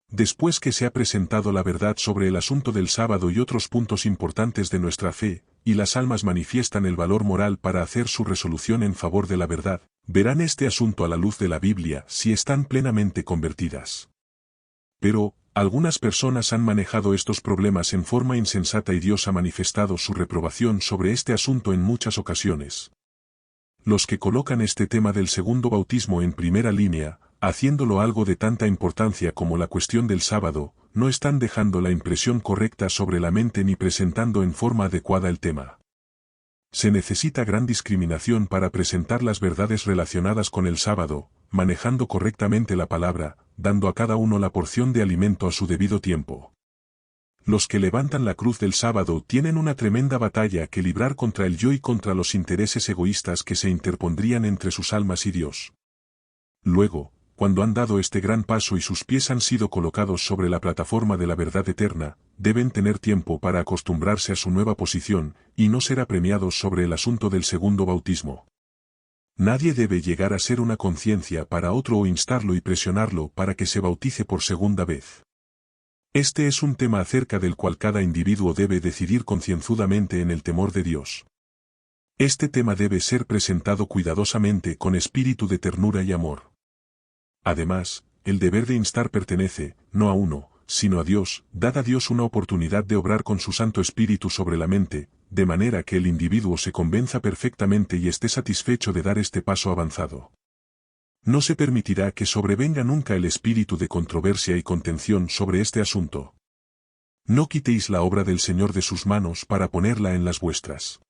Después que se ha presentado la verdad sobre el asunto del sábado y otros puntos importantes de nuestra fe, y las almas manifiestan el valor moral para hacer su resolución en favor de la verdad, verán este asunto a la luz de la Biblia si están plenamente convertidas. Pero, algunas personas han manejado estos problemas en forma insensata y Dios ha manifestado su reprobación sobre este asunto en muchas ocasiones. Los que colocan este tema del segundo bautismo en primera línea, haciéndolo algo de tanta importancia como la cuestión del sábado, no están dejando la impresión correcta sobre la mente ni presentando en forma adecuada el tema. Se necesita gran discriminación para presentar las verdades relacionadas con el sábado, manejando correctamente la palabra, dando a cada uno la porción de alimento a su debido tiempo. Los que levantan la cruz del sábado tienen una tremenda batalla que librar contra el yo y contra los intereses egoístas que se interpondrían entre sus almas y Dios. Luego, cuando han dado este gran paso y sus pies han sido colocados sobre la plataforma de la verdad eterna, deben tener tiempo para acostumbrarse a su nueva posición, y no ser apremiados sobre el asunto del segundo bautismo. Nadie debe llegar a ser una conciencia para otro o instarlo y presionarlo para que se bautice por segunda vez. Este es un tema acerca del cual cada individuo debe decidir concienzudamente en el temor de Dios. Este tema debe ser presentado cuidadosamente con espíritu de ternura y amor. Además, el deber de instar pertenece, no a uno, sino a Dios. Dad a Dios una oportunidad de obrar con su Santo Espíritu sobre la mente, de manera que el individuo se convenza perfectamente y esté satisfecho de dar este paso avanzado. No se permitirá que sobrevenga nunca el espíritu de controversia y contención sobre este asunto. No quitéis la obra del Señor de sus manos para ponerla en las vuestras.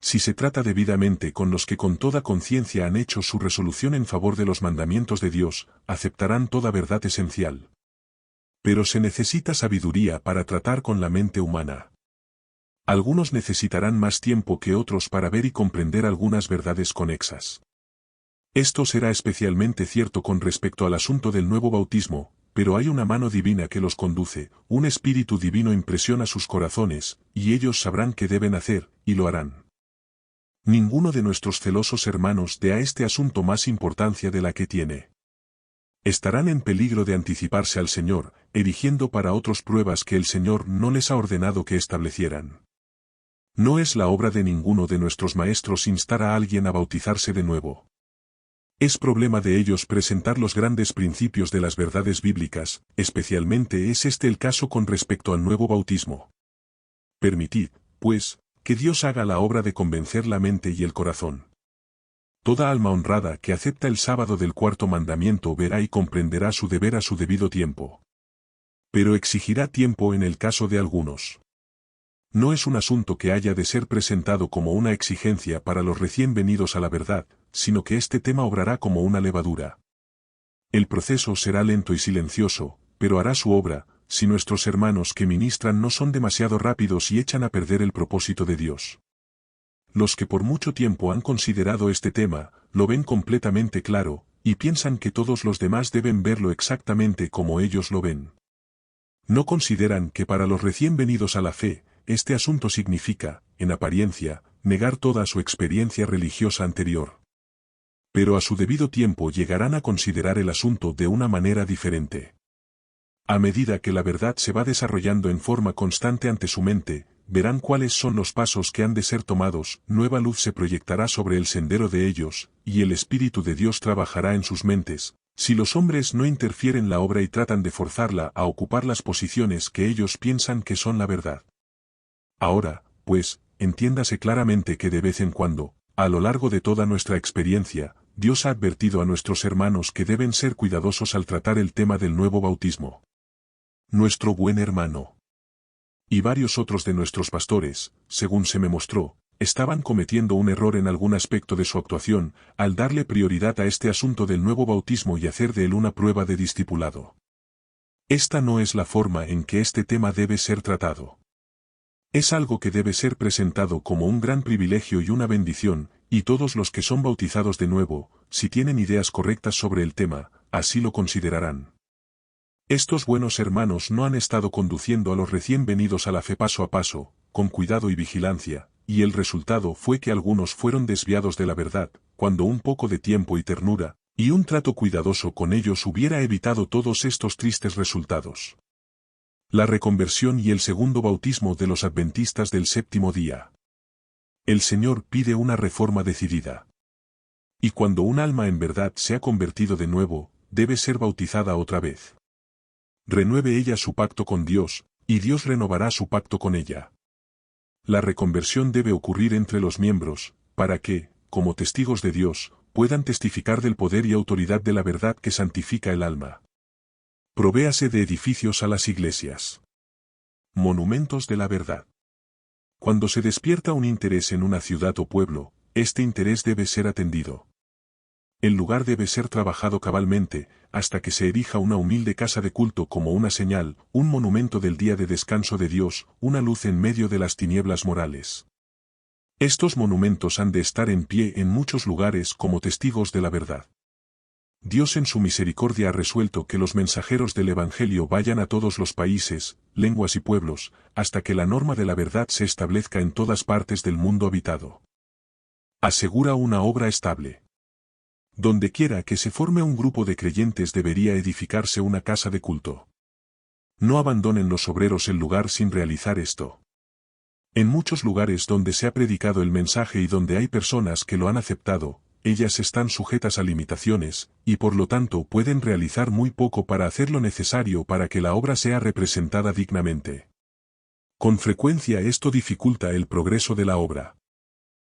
Si se trata debidamente con los que con toda conciencia han hecho su resolución en favor de los mandamientos de Dios, aceptarán toda verdad esencial. Pero se necesita sabiduría para tratar con la mente humana. Algunos necesitarán más tiempo que otros para ver y comprender algunas verdades conexas. Esto será especialmente cierto con respecto al asunto del nuevo bautismo, pero hay una mano divina que los conduce, un espíritu divino impresiona sus corazones, y ellos sabrán qué deben hacer, y lo harán. Ninguno de nuestros celosos hermanos dé a este asunto más importancia de la que tiene. Estarán en peligro de anticiparse al Señor, erigiendo para otros pruebas que el Señor no les ha ordenado que establecieran. No es la obra de ninguno de nuestros maestros instar a alguien a bautizarse de nuevo. Es problema de ellos presentar los grandes principios de las verdades bíblicas, especialmente es este el caso con respecto al nuevo bautismo. Permitid, pues, que Dios haga la obra de convencer la mente y el corazón. Toda alma honrada que acepta el sábado del cuarto mandamiento verá y comprenderá su deber a su debido tiempo. Pero exigirá tiempo en el caso de algunos. No es un asunto que haya de ser presentado como una exigencia para los recién venidos a la verdad, sino que este tema obrará como una levadura. El proceso será lento y silencioso, pero hará su obra, si nuestros hermanos que ministran no son demasiado rápidos y echan a perder el propósito de Dios. Los que por mucho tiempo han considerado este tema, lo ven completamente claro, y piensan que todos los demás deben verlo exactamente como ellos lo ven. No consideran que para los recién venidos a la fe, este asunto significa, en apariencia, negar toda su experiencia religiosa anterior. Pero a su debido tiempo llegarán a considerar el asunto de una manera diferente. A medida que la verdad se va desarrollando en forma constante ante su mente, verán cuáles son los pasos que han de ser tomados, nueva luz se proyectará sobre el sendero de ellos, y el Espíritu de Dios trabajará en sus mentes, si los hombres no interfieren la obra y tratan de forzarla a ocupar las posiciones que ellos piensan que son la verdad. Ahora, pues, entiéndase claramente que de vez en cuando, a lo largo de toda nuestra experiencia, Dios ha advertido a nuestros hermanos que deben ser cuidadosos al tratar el tema del nuevo bautismo. Nuestro buen hermano y varios otros de nuestros pastores, según se me mostró, estaban cometiendo un error en algún aspecto de su actuación, al darle prioridad a este asunto del nuevo bautismo y hacer de él una prueba de discipulado. Esta no es la forma en que este tema debe ser tratado. Es algo que debe ser presentado como un gran privilegio y una bendición, y todos los que son bautizados de nuevo, si tienen ideas correctas sobre el tema, así lo considerarán. Estos buenos hermanos no han estado conduciendo a los recién venidos a la fe paso a paso, con cuidado y vigilancia, y el resultado fue que algunos fueron desviados de la verdad, cuando un poco de tiempo y ternura, y un trato cuidadoso con ellos hubiera evitado todos estos tristes resultados. La reconversión y el segundo bautismo de los adventistas del séptimo día. El Señor pide una reforma decidida. Y cuando un alma en verdad se ha convertido de nuevo, debe ser bautizada otra vez. Renueve ella su pacto con Dios, y Dios renovará su pacto con ella. La reconversión debe ocurrir entre los miembros, para que, como testigos de Dios, puedan testificar del poder y autoridad de la verdad que santifica el alma. Provéase de edificios a las iglesias. Monumentos de la verdad. Cuando se despierta un interés en una ciudad o pueblo, este interés debe ser atendido. El lugar debe ser trabajado cabalmente, hasta que se erija una humilde casa de culto como una señal, un monumento del día de descanso de Dios, una luz en medio de las tinieblas morales. Estos monumentos han de estar en pie en muchos lugares como testigos de la verdad. Dios en su misericordia ha resuelto que los mensajeros del Evangelio vayan a todos los países, lenguas y pueblos, hasta que la norma de la verdad se establezca en todas partes del mundo habitado. Asegura una obra estable. Donde quiera que se forme un grupo de creyentes debería edificarse una casa de culto. No abandonen los obreros el lugar sin realizar esto. En muchos lugares donde se ha predicado el mensaje y donde hay personas que lo han aceptado, ellas están sujetas a limitaciones, y por lo tanto pueden realizar muy poco para hacer lo necesario para que la obra sea representada dignamente. Con frecuencia esto dificulta el progreso de la obra.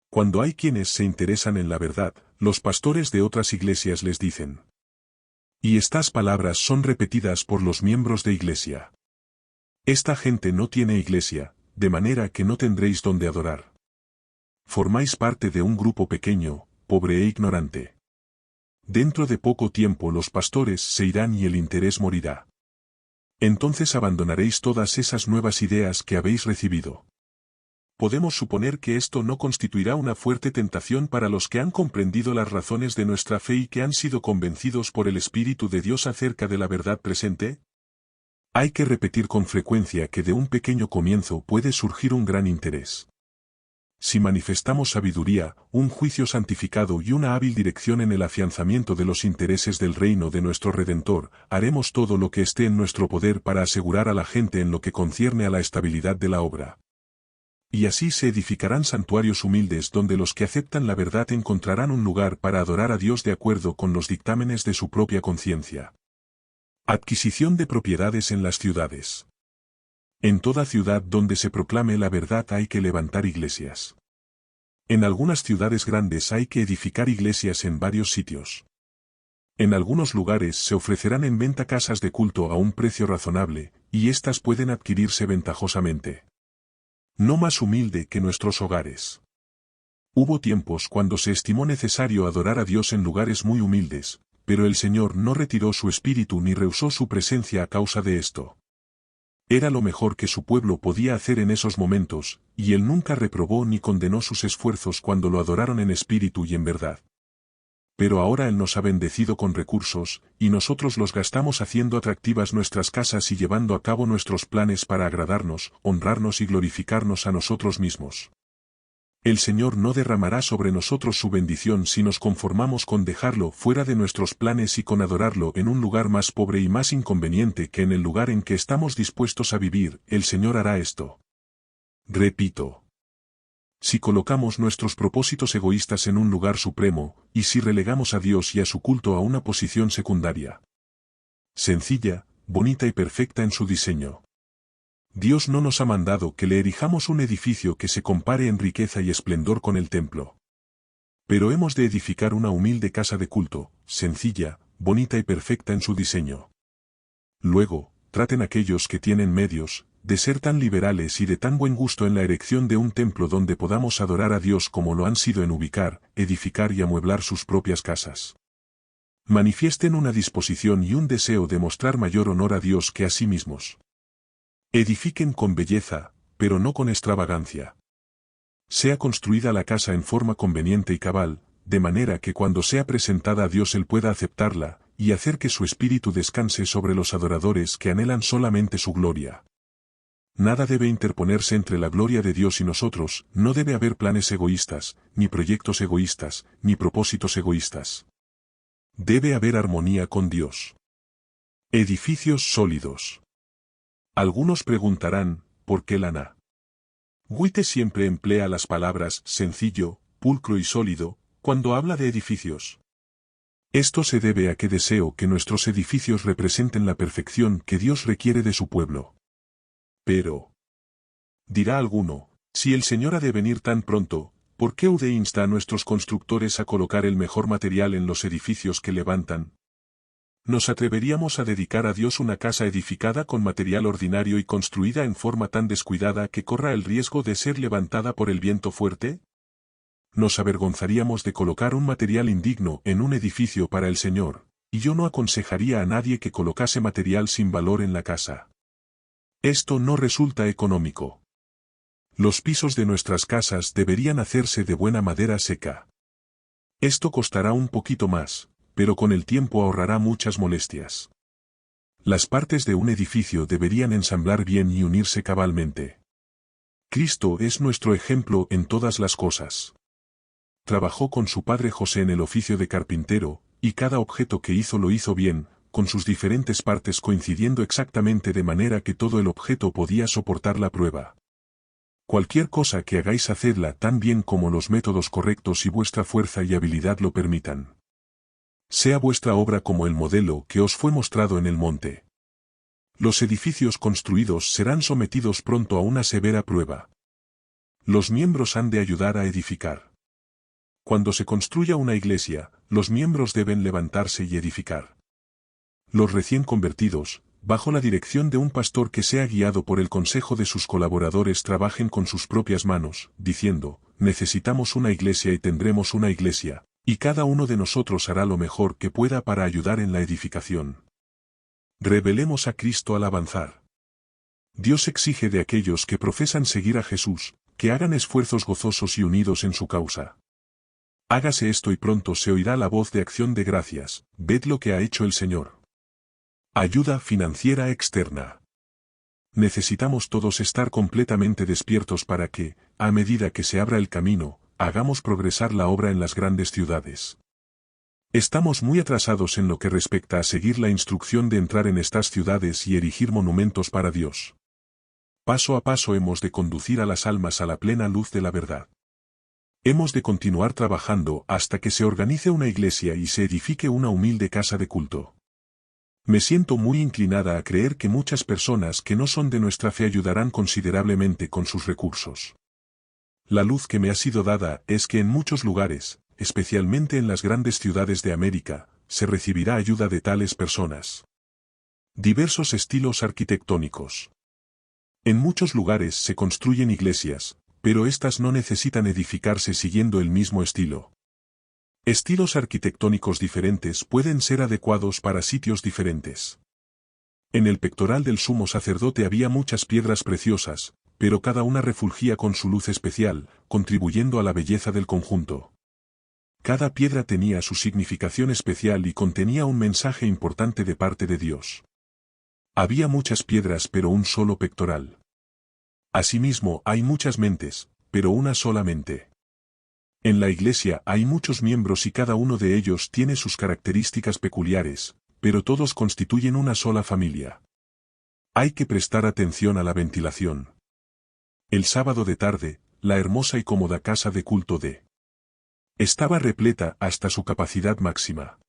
Cuando hay quienes se interesan en la verdad, los pastores de otras iglesias les dicen. Y estas palabras son repetidas por los miembros de iglesia. Esta gente no tiene iglesia, de manera que no tendréis donde adorar. Formáis parte de un grupo pequeño, pobre e ignorante. Dentro de poco tiempo los pastores se irán y el interés morirá. Entonces abandonaréis todas esas nuevas ideas que habéis recibido. Podemos suponer que esto no constituirá una fuerte tentación para los que han comprendido las razones de nuestra fe y que han sido convencidos por el Espíritu de Dios acerca de la verdad presente. Hay que repetir con frecuencia que de un pequeño comienzo puede surgir un gran interés. Si manifestamos sabiduría, un juicio santificado y una hábil dirección en el afianzamiento de los intereses del reino de nuestro Redentor, haremos todo lo que esté en nuestro poder para asegurar a la gente en lo que concierne a la estabilidad de la obra. Y así se edificarán santuarios humildes donde los que aceptan la verdad encontrarán un lugar para adorar a Dios de acuerdo con los dictámenes de su propia conciencia. Adquisición de propiedades en las ciudades. En toda ciudad donde se proclame la verdad hay que levantar iglesias. En algunas ciudades grandes hay que edificar iglesias en varios sitios. En algunos lugares se ofrecerán en venta casas de culto a un precio razonable, y éstas pueden adquirirse ventajosamente. No más humilde que nuestros hogares. Hubo tiempos cuando se estimó necesario adorar a Dios en lugares muy humildes, pero el Señor no retiró su espíritu ni rehusó su presencia a causa de esto. Era lo mejor que su pueblo podía hacer en esos momentos, y Él nunca reprobó ni condenó sus esfuerzos cuando lo adoraron en espíritu y en verdad. Pero ahora Él nos ha bendecido con recursos, y nosotros los gastamos haciendo atractivas nuestras casas y llevando a cabo nuestros planes para agradarnos, honrarnos y glorificarnos a nosotros mismos. El Señor no derramará sobre nosotros su bendición si nos conformamos con dejarlo fuera de nuestros planes y con adorarlo en un lugar más pobre y más inconveniente que en el lugar en que estamos dispuestos a vivir. El Señor hará esto. Repito. Si colocamos nuestros propósitos egoístas en un lugar supremo, y si relegamos a Dios y a su culto a una posición secundaria. Sencilla, bonita y perfecta en su diseño. Dios no nos ha mandado que le erijamos un edificio que se compare en riqueza y esplendor con el templo. Pero hemos de edificar una humilde casa de culto, sencilla, bonita y perfecta en su diseño. Luego, traten aquellos que tienen medios, de ser tan liberales y de tan buen gusto en la erección de un templo donde podamos adorar a Dios como lo han sido en ubicar, edificar y amueblar sus propias casas. Manifiesten una disposición y un deseo de mostrar mayor honor a Dios que a sí mismos. Edifiquen con belleza, pero no con extravagancia. Sea construida la casa en forma conveniente y cabal, de manera que cuando sea presentada a Dios Él pueda aceptarla, y hacer que su espíritu descanse sobre los adoradores que anhelan solamente su gloria. Nada debe interponerse entre la gloria de Dios y nosotros, no debe haber planes egoístas, ni proyectos egoístas, ni propósitos egoístas. Debe haber armonía con Dios. Edificios sólidos. Algunos preguntarán, ¿por qué Lana? White siempre emplea las palabras sencillo, pulcro y sólido, cuando habla de edificios. Esto se debe a que deseo que nuestros edificios representen la perfección que Dios requiere de su pueblo. Pero, dirá alguno, si el Señor ha de venir tan pronto, ¿por qué UD insta a nuestros constructores a colocar el mejor material en los edificios que levantan? ¿Nos atreveríamos a dedicar a Dios una casa edificada con material ordinario y construida en forma tan descuidada que corra el riesgo de ser levantada por el viento fuerte? Nos avergonzaríamos de colocar un material indigno en un edificio para el Señor, y yo no aconsejaría a nadie que colocase material sin valor en la casa. Esto no resulta económico. Los pisos de nuestras casas deberían hacerse de buena madera seca. Esto costará un poquito más, pero con el tiempo ahorrará muchas molestias. Las partes de un edificio deberían ensamblar bien y unirse cabalmente. Cristo es nuestro ejemplo en todas las cosas. Trabajó con su padre José en el oficio de carpintero, y cada objeto que hizo lo hizo bien, con sus diferentes partes coincidiendo exactamente de manera que todo el objeto podía soportar la prueba. Cualquier cosa que hagáis hacedla tan bien como los métodos correctos y vuestra fuerza y habilidad lo permitan. Sea vuestra obra como el modelo que os fue mostrado en el monte. Los edificios construidos serán sometidos pronto a una severa prueba. Los miembros han de ayudar a edificar. Cuando se construya una iglesia, los miembros deben levantarse y edificar. Los recién convertidos, bajo la dirección de un pastor que sea guiado por el consejo de sus colaboradores, trabajen con sus propias manos, diciendo, necesitamos una iglesia y tendremos una iglesia, y cada uno de nosotros hará lo mejor que pueda para ayudar en la edificación. Revelemos a Cristo al avanzar. Dios exige de aquellos que profesan seguir a Jesús, que hagan esfuerzos gozosos y unidos en su causa. Hágase esto y pronto se oirá la voz de acción de gracias, ved lo que ha hecho el Señor. Ayuda financiera externa. Necesitamos todos estar completamente despiertos para que, a medida que se abra el camino, hagamos progresar la obra en las grandes ciudades. Estamos muy atrasados en lo que respecta a seguir la instrucción de entrar en estas ciudades y erigir monumentos para Dios. Paso a paso hemos de conducir a las almas a la plena luz de la verdad. Hemos de continuar trabajando hasta que se organice una iglesia y se edifique una humilde casa de culto. Me siento muy inclinada a creer que muchas personas que no son de nuestra fe ayudarán considerablemente con sus recursos. La luz que me ha sido dada es que en muchos lugares, especialmente en las grandes ciudades de América, se recibirá ayuda de tales personas. Diversos estilos arquitectónicos. En muchos lugares se construyen iglesias, pero éstas no necesitan edificarse siguiendo el mismo estilo. Estilos arquitectónicos diferentes pueden ser adecuados para sitios diferentes. En el pectoral del sumo sacerdote había muchas piedras preciosas, pero cada una refulgía con su luz especial, contribuyendo a la belleza del conjunto. Cada piedra tenía su significación especial y contenía un mensaje importante de parte de Dios. Había muchas piedras pero un solo pectoral. Asimismo hay muchas mentes, pero una sola mente. En la iglesia hay muchos miembros y cada uno de ellos tiene sus características peculiares, pero todos constituyen una sola familia. Hay que prestar atención a la ventilación. El sábado de tarde, la hermosa y cómoda casa de culto estaba repleta hasta su capacidad máxima.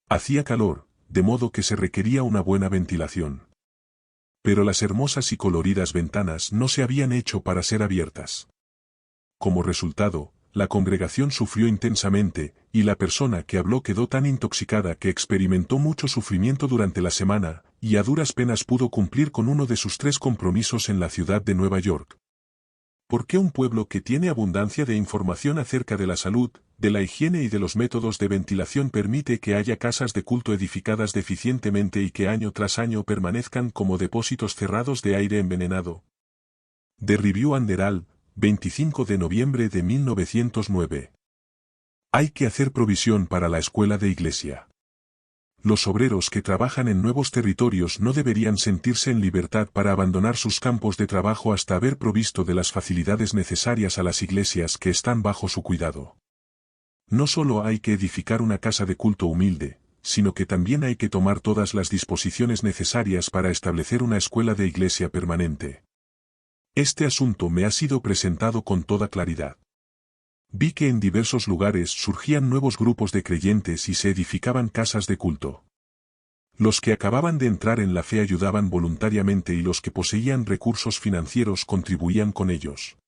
Hacía calor, de modo que se requería una buena ventilación. Pero las hermosas y coloridas ventanas no se habían hecho para ser abiertas. Como resultado, la congregación sufrió intensamente, y la persona que habló quedó tan intoxicada que experimentó mucho sufrimiento durante la semana, y a duras penas pudo cumplir con uno de sus 3 compromisos en la ciudad de Nueva York. ¿Por qué un pueblo que tiene abundancia de información acerca de la salud, de la higiene y de los métodos de ventilación permite que haya casas de culto edificadas deficientemente y que año tras año permanezcan como depósitos cerrados de aire envenenado? The Review and Herald, 25 de noviembre de 1909. Hay que hacer provisión para la escuela de iglesia. Los obreros que trabajan en nuevos territorios no deberían sentirse en libertad para abandonar sus campos de trabajo hasta haber provisto de las facilidades necesarias a las iglesias que están bajo su cuidado. No solo hay que edificar una casa de culto humilde, sino que también hay que tomar todas las disposiciones necesarias para establecer una escuela de iglesia permanente. Este asunto me ha sido presentado con toda claridad. Vi que en diversos lugares surgían nuevos grupos de creyentes y se edificaban casas de culto. Los que acababan de entrar en la fe ayudaban voluntariamente y los que poseían recursos financieros contribuían con ellos.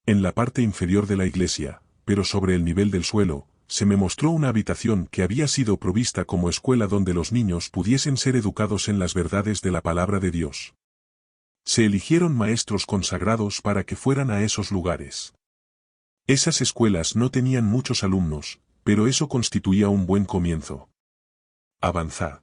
En la parte inferior de la iglesia, pero sobre el nivel del suelo, se me mostró una habitación que había sido provista como escuela donde los niños pudiesen ser educados en las verdades de la palabra de Dios. Se eligieron maestros consagrados para que fueran a esos lugares. Esas escuelas no tenían muchos alumnos, pero eso constituía un buen comienzo. Avanzad.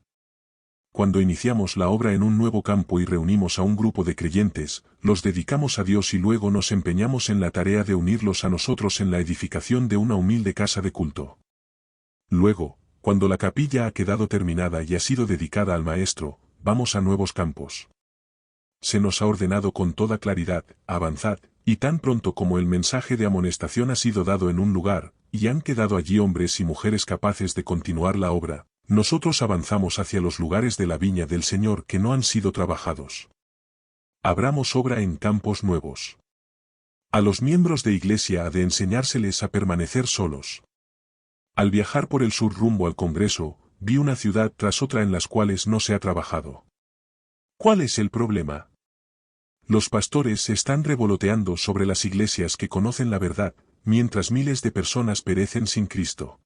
Cuando iniciamos la obra en un nuevo campo y reunimos a un grupo de creyentes, los dedicamos a Dios y luego nos empeñamos en la tarea de unirlos a nosotros en la edificación de una humilde casa de culto. Luego, cuando la capilla ha quedado terminada y ha sido dedicada al Maestro, vamos a nuevos campos. Se nos ha ordenado con toda claridad, avanzad, y tan pronto como el mensaje de amonestación ha sido dado en un lugar, y han quedado allí hombres y mujeres capaces de continuar la obra, nosotros avanzamos hacia los lugares de la viña del Señor que no han sido trabajados. Abramos obra en campos nuevos. A los miembros de iglesia ha de enseñárseles a permanecer solos. Al viajar por el sur rumbo al Congreso, vi una ciudad tras otra en las cuales no se ha trabajado. ¿Cuál es el problema? Los pastores se están revoloteando sobre las iglesias que conocen la verdad, mientras miles de personas perecen sin Cristo.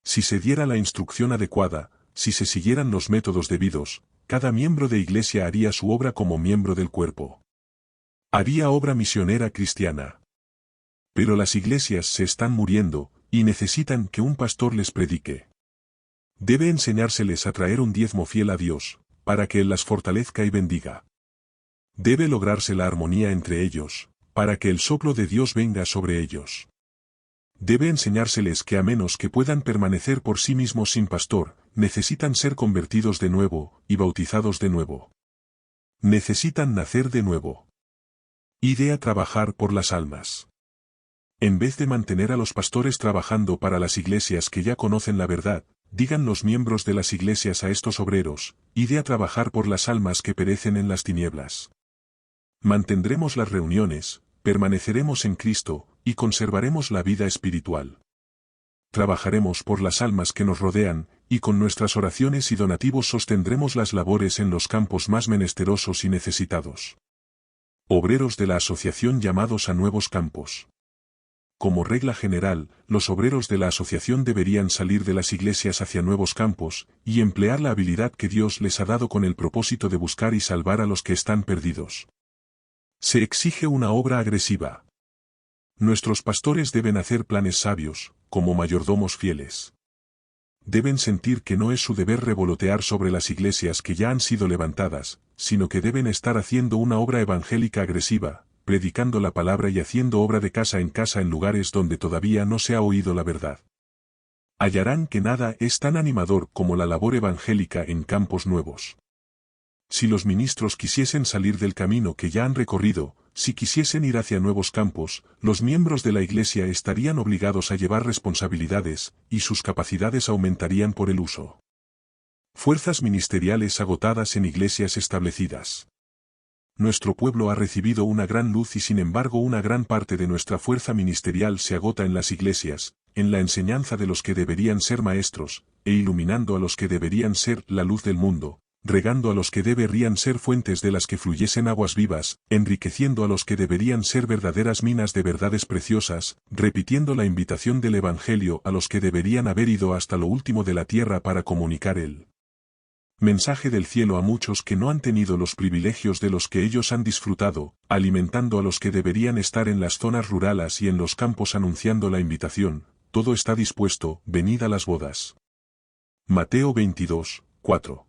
Si se diera la instrucción adecuada, si se siguieran los métodos debidos, cada miembro de iglesia haría su obra como miembro del cuerpo. Haría obra misionera cristiana. Pero las iglesias se están muriendo, y necesitan que un pastor les predique. Debe enseñárseles a traer un diezmo fiel a Dios, para que Él las fortalezca y bendiga. Debe lograrse la armonía entre ellos, para que el soplo de Dios venga sobre ellos. Debe enseñárseles que a menos que puedan permanecer por sí mismos sin pastor, necesitan ser convertidos de nuevo, y bautizados de nuevo. Necesitan nacer de nuevo. Ide a trabajar por las almas. En vez de mantener a los pastores trabajando para las iglesias que ya conocen la verdad, digan los miembros de las iglesias a estos obreros, ide a trabajar por las almas que perecen en las tinieblas. Mantendremos las reuniones, permaneceremos en Cristo, y conservaremos la vida espiritual. Trabajaremos por las almas que nos rodean, y con nuestras oraciones y donativos sostendremos las labores en los campos más menesterosos y necesitados. Obreros de la asociación llamados a nuevos campos. Como regla general, los obreros de la asociación deberían salir de las iglesias hacia nuevos campos, y emplear la habilidad que Dios les ha dado con el propósito de buscar y salvar a los que están perdidos. Se exige una obra agresiva. Nuestros pastores deben hacer planes sabios, como mayordomos fieles. Deben sentir que no es su deber revolotear sobre las iglesias que ya han sido levantadas, sino que deben estar haciendo una obra evangélica agresiva, predicando la palabra y haciendo obra de casa en lugares donde todavía no se ha oído la verdad. Hallarán que nada es tan animador como la labor evangélica en campos nuevos. Si los ministros quisiesen salir del camino que ya han recorrido, si quisiesen ir hacia nuevos campos, los miembros de la iglesia estarían obligados a llevar responsabilidades, y sus capacidades aumentarían por el uso. Fuerzas ministeriales agotadas en iglesias establecidas. Nuestro pueblo ha recibido una gran luz y sin embargo una gran parte de nuestra fuerza ministerial se agota en las iglesias, en la enseñanza de los que deberían ser maestros, e iluminando a los que deberían ser la luz del mundo, regando a los que deberían ser fuentes de las que fluyesen aguas vivas, enriqueciendo a los que deberían ser verdaderas minas de verdades preciosas, repitiendo la invitación del Evangelio a los que deberían haber ido hasta lo último de la tierra para comunicar el mensaje del cielo a muchos que no han tenido los privilegios de los que ellos han disfrutado, alimentando a los que deberían estar en las zonas rurales y en los campos anunciando la invitación, todo está dispuesto, venid a las bodas. Mateo 22, 4.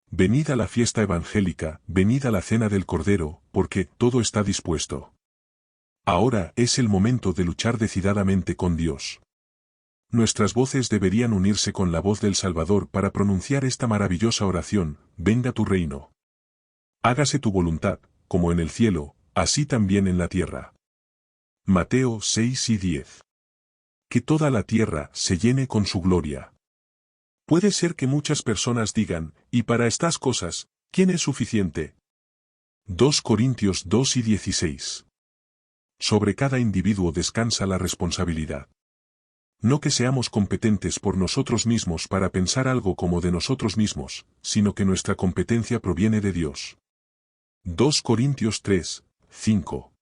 Venid a la fiesta evangélica, venid a la cena del Cordero, porque todo está dispuesto. Ahora es el momento de luchar decididamente con Dios. Nuestras voces deberían unirse con la voz del Salvador para pronunciar esta maravillosa oración: venga tu reino. Hágase tu voluntad, como en el cielo, así también en la tierra. Mateo 6 y 10. Que toda la tierra se llene con su gloria. Puede ser que muchas personas digan, y para estas cosas, ¿quién es suficiente? 2 Corintios 2 y 16. Sobre cada individuo descansa la responsabilidad. No que seamos competentes por nosotros mismos para pensar algo como de nosotros mismos, sino que nuestra competencia proviene de Dios. 2 Corintios 3, 5.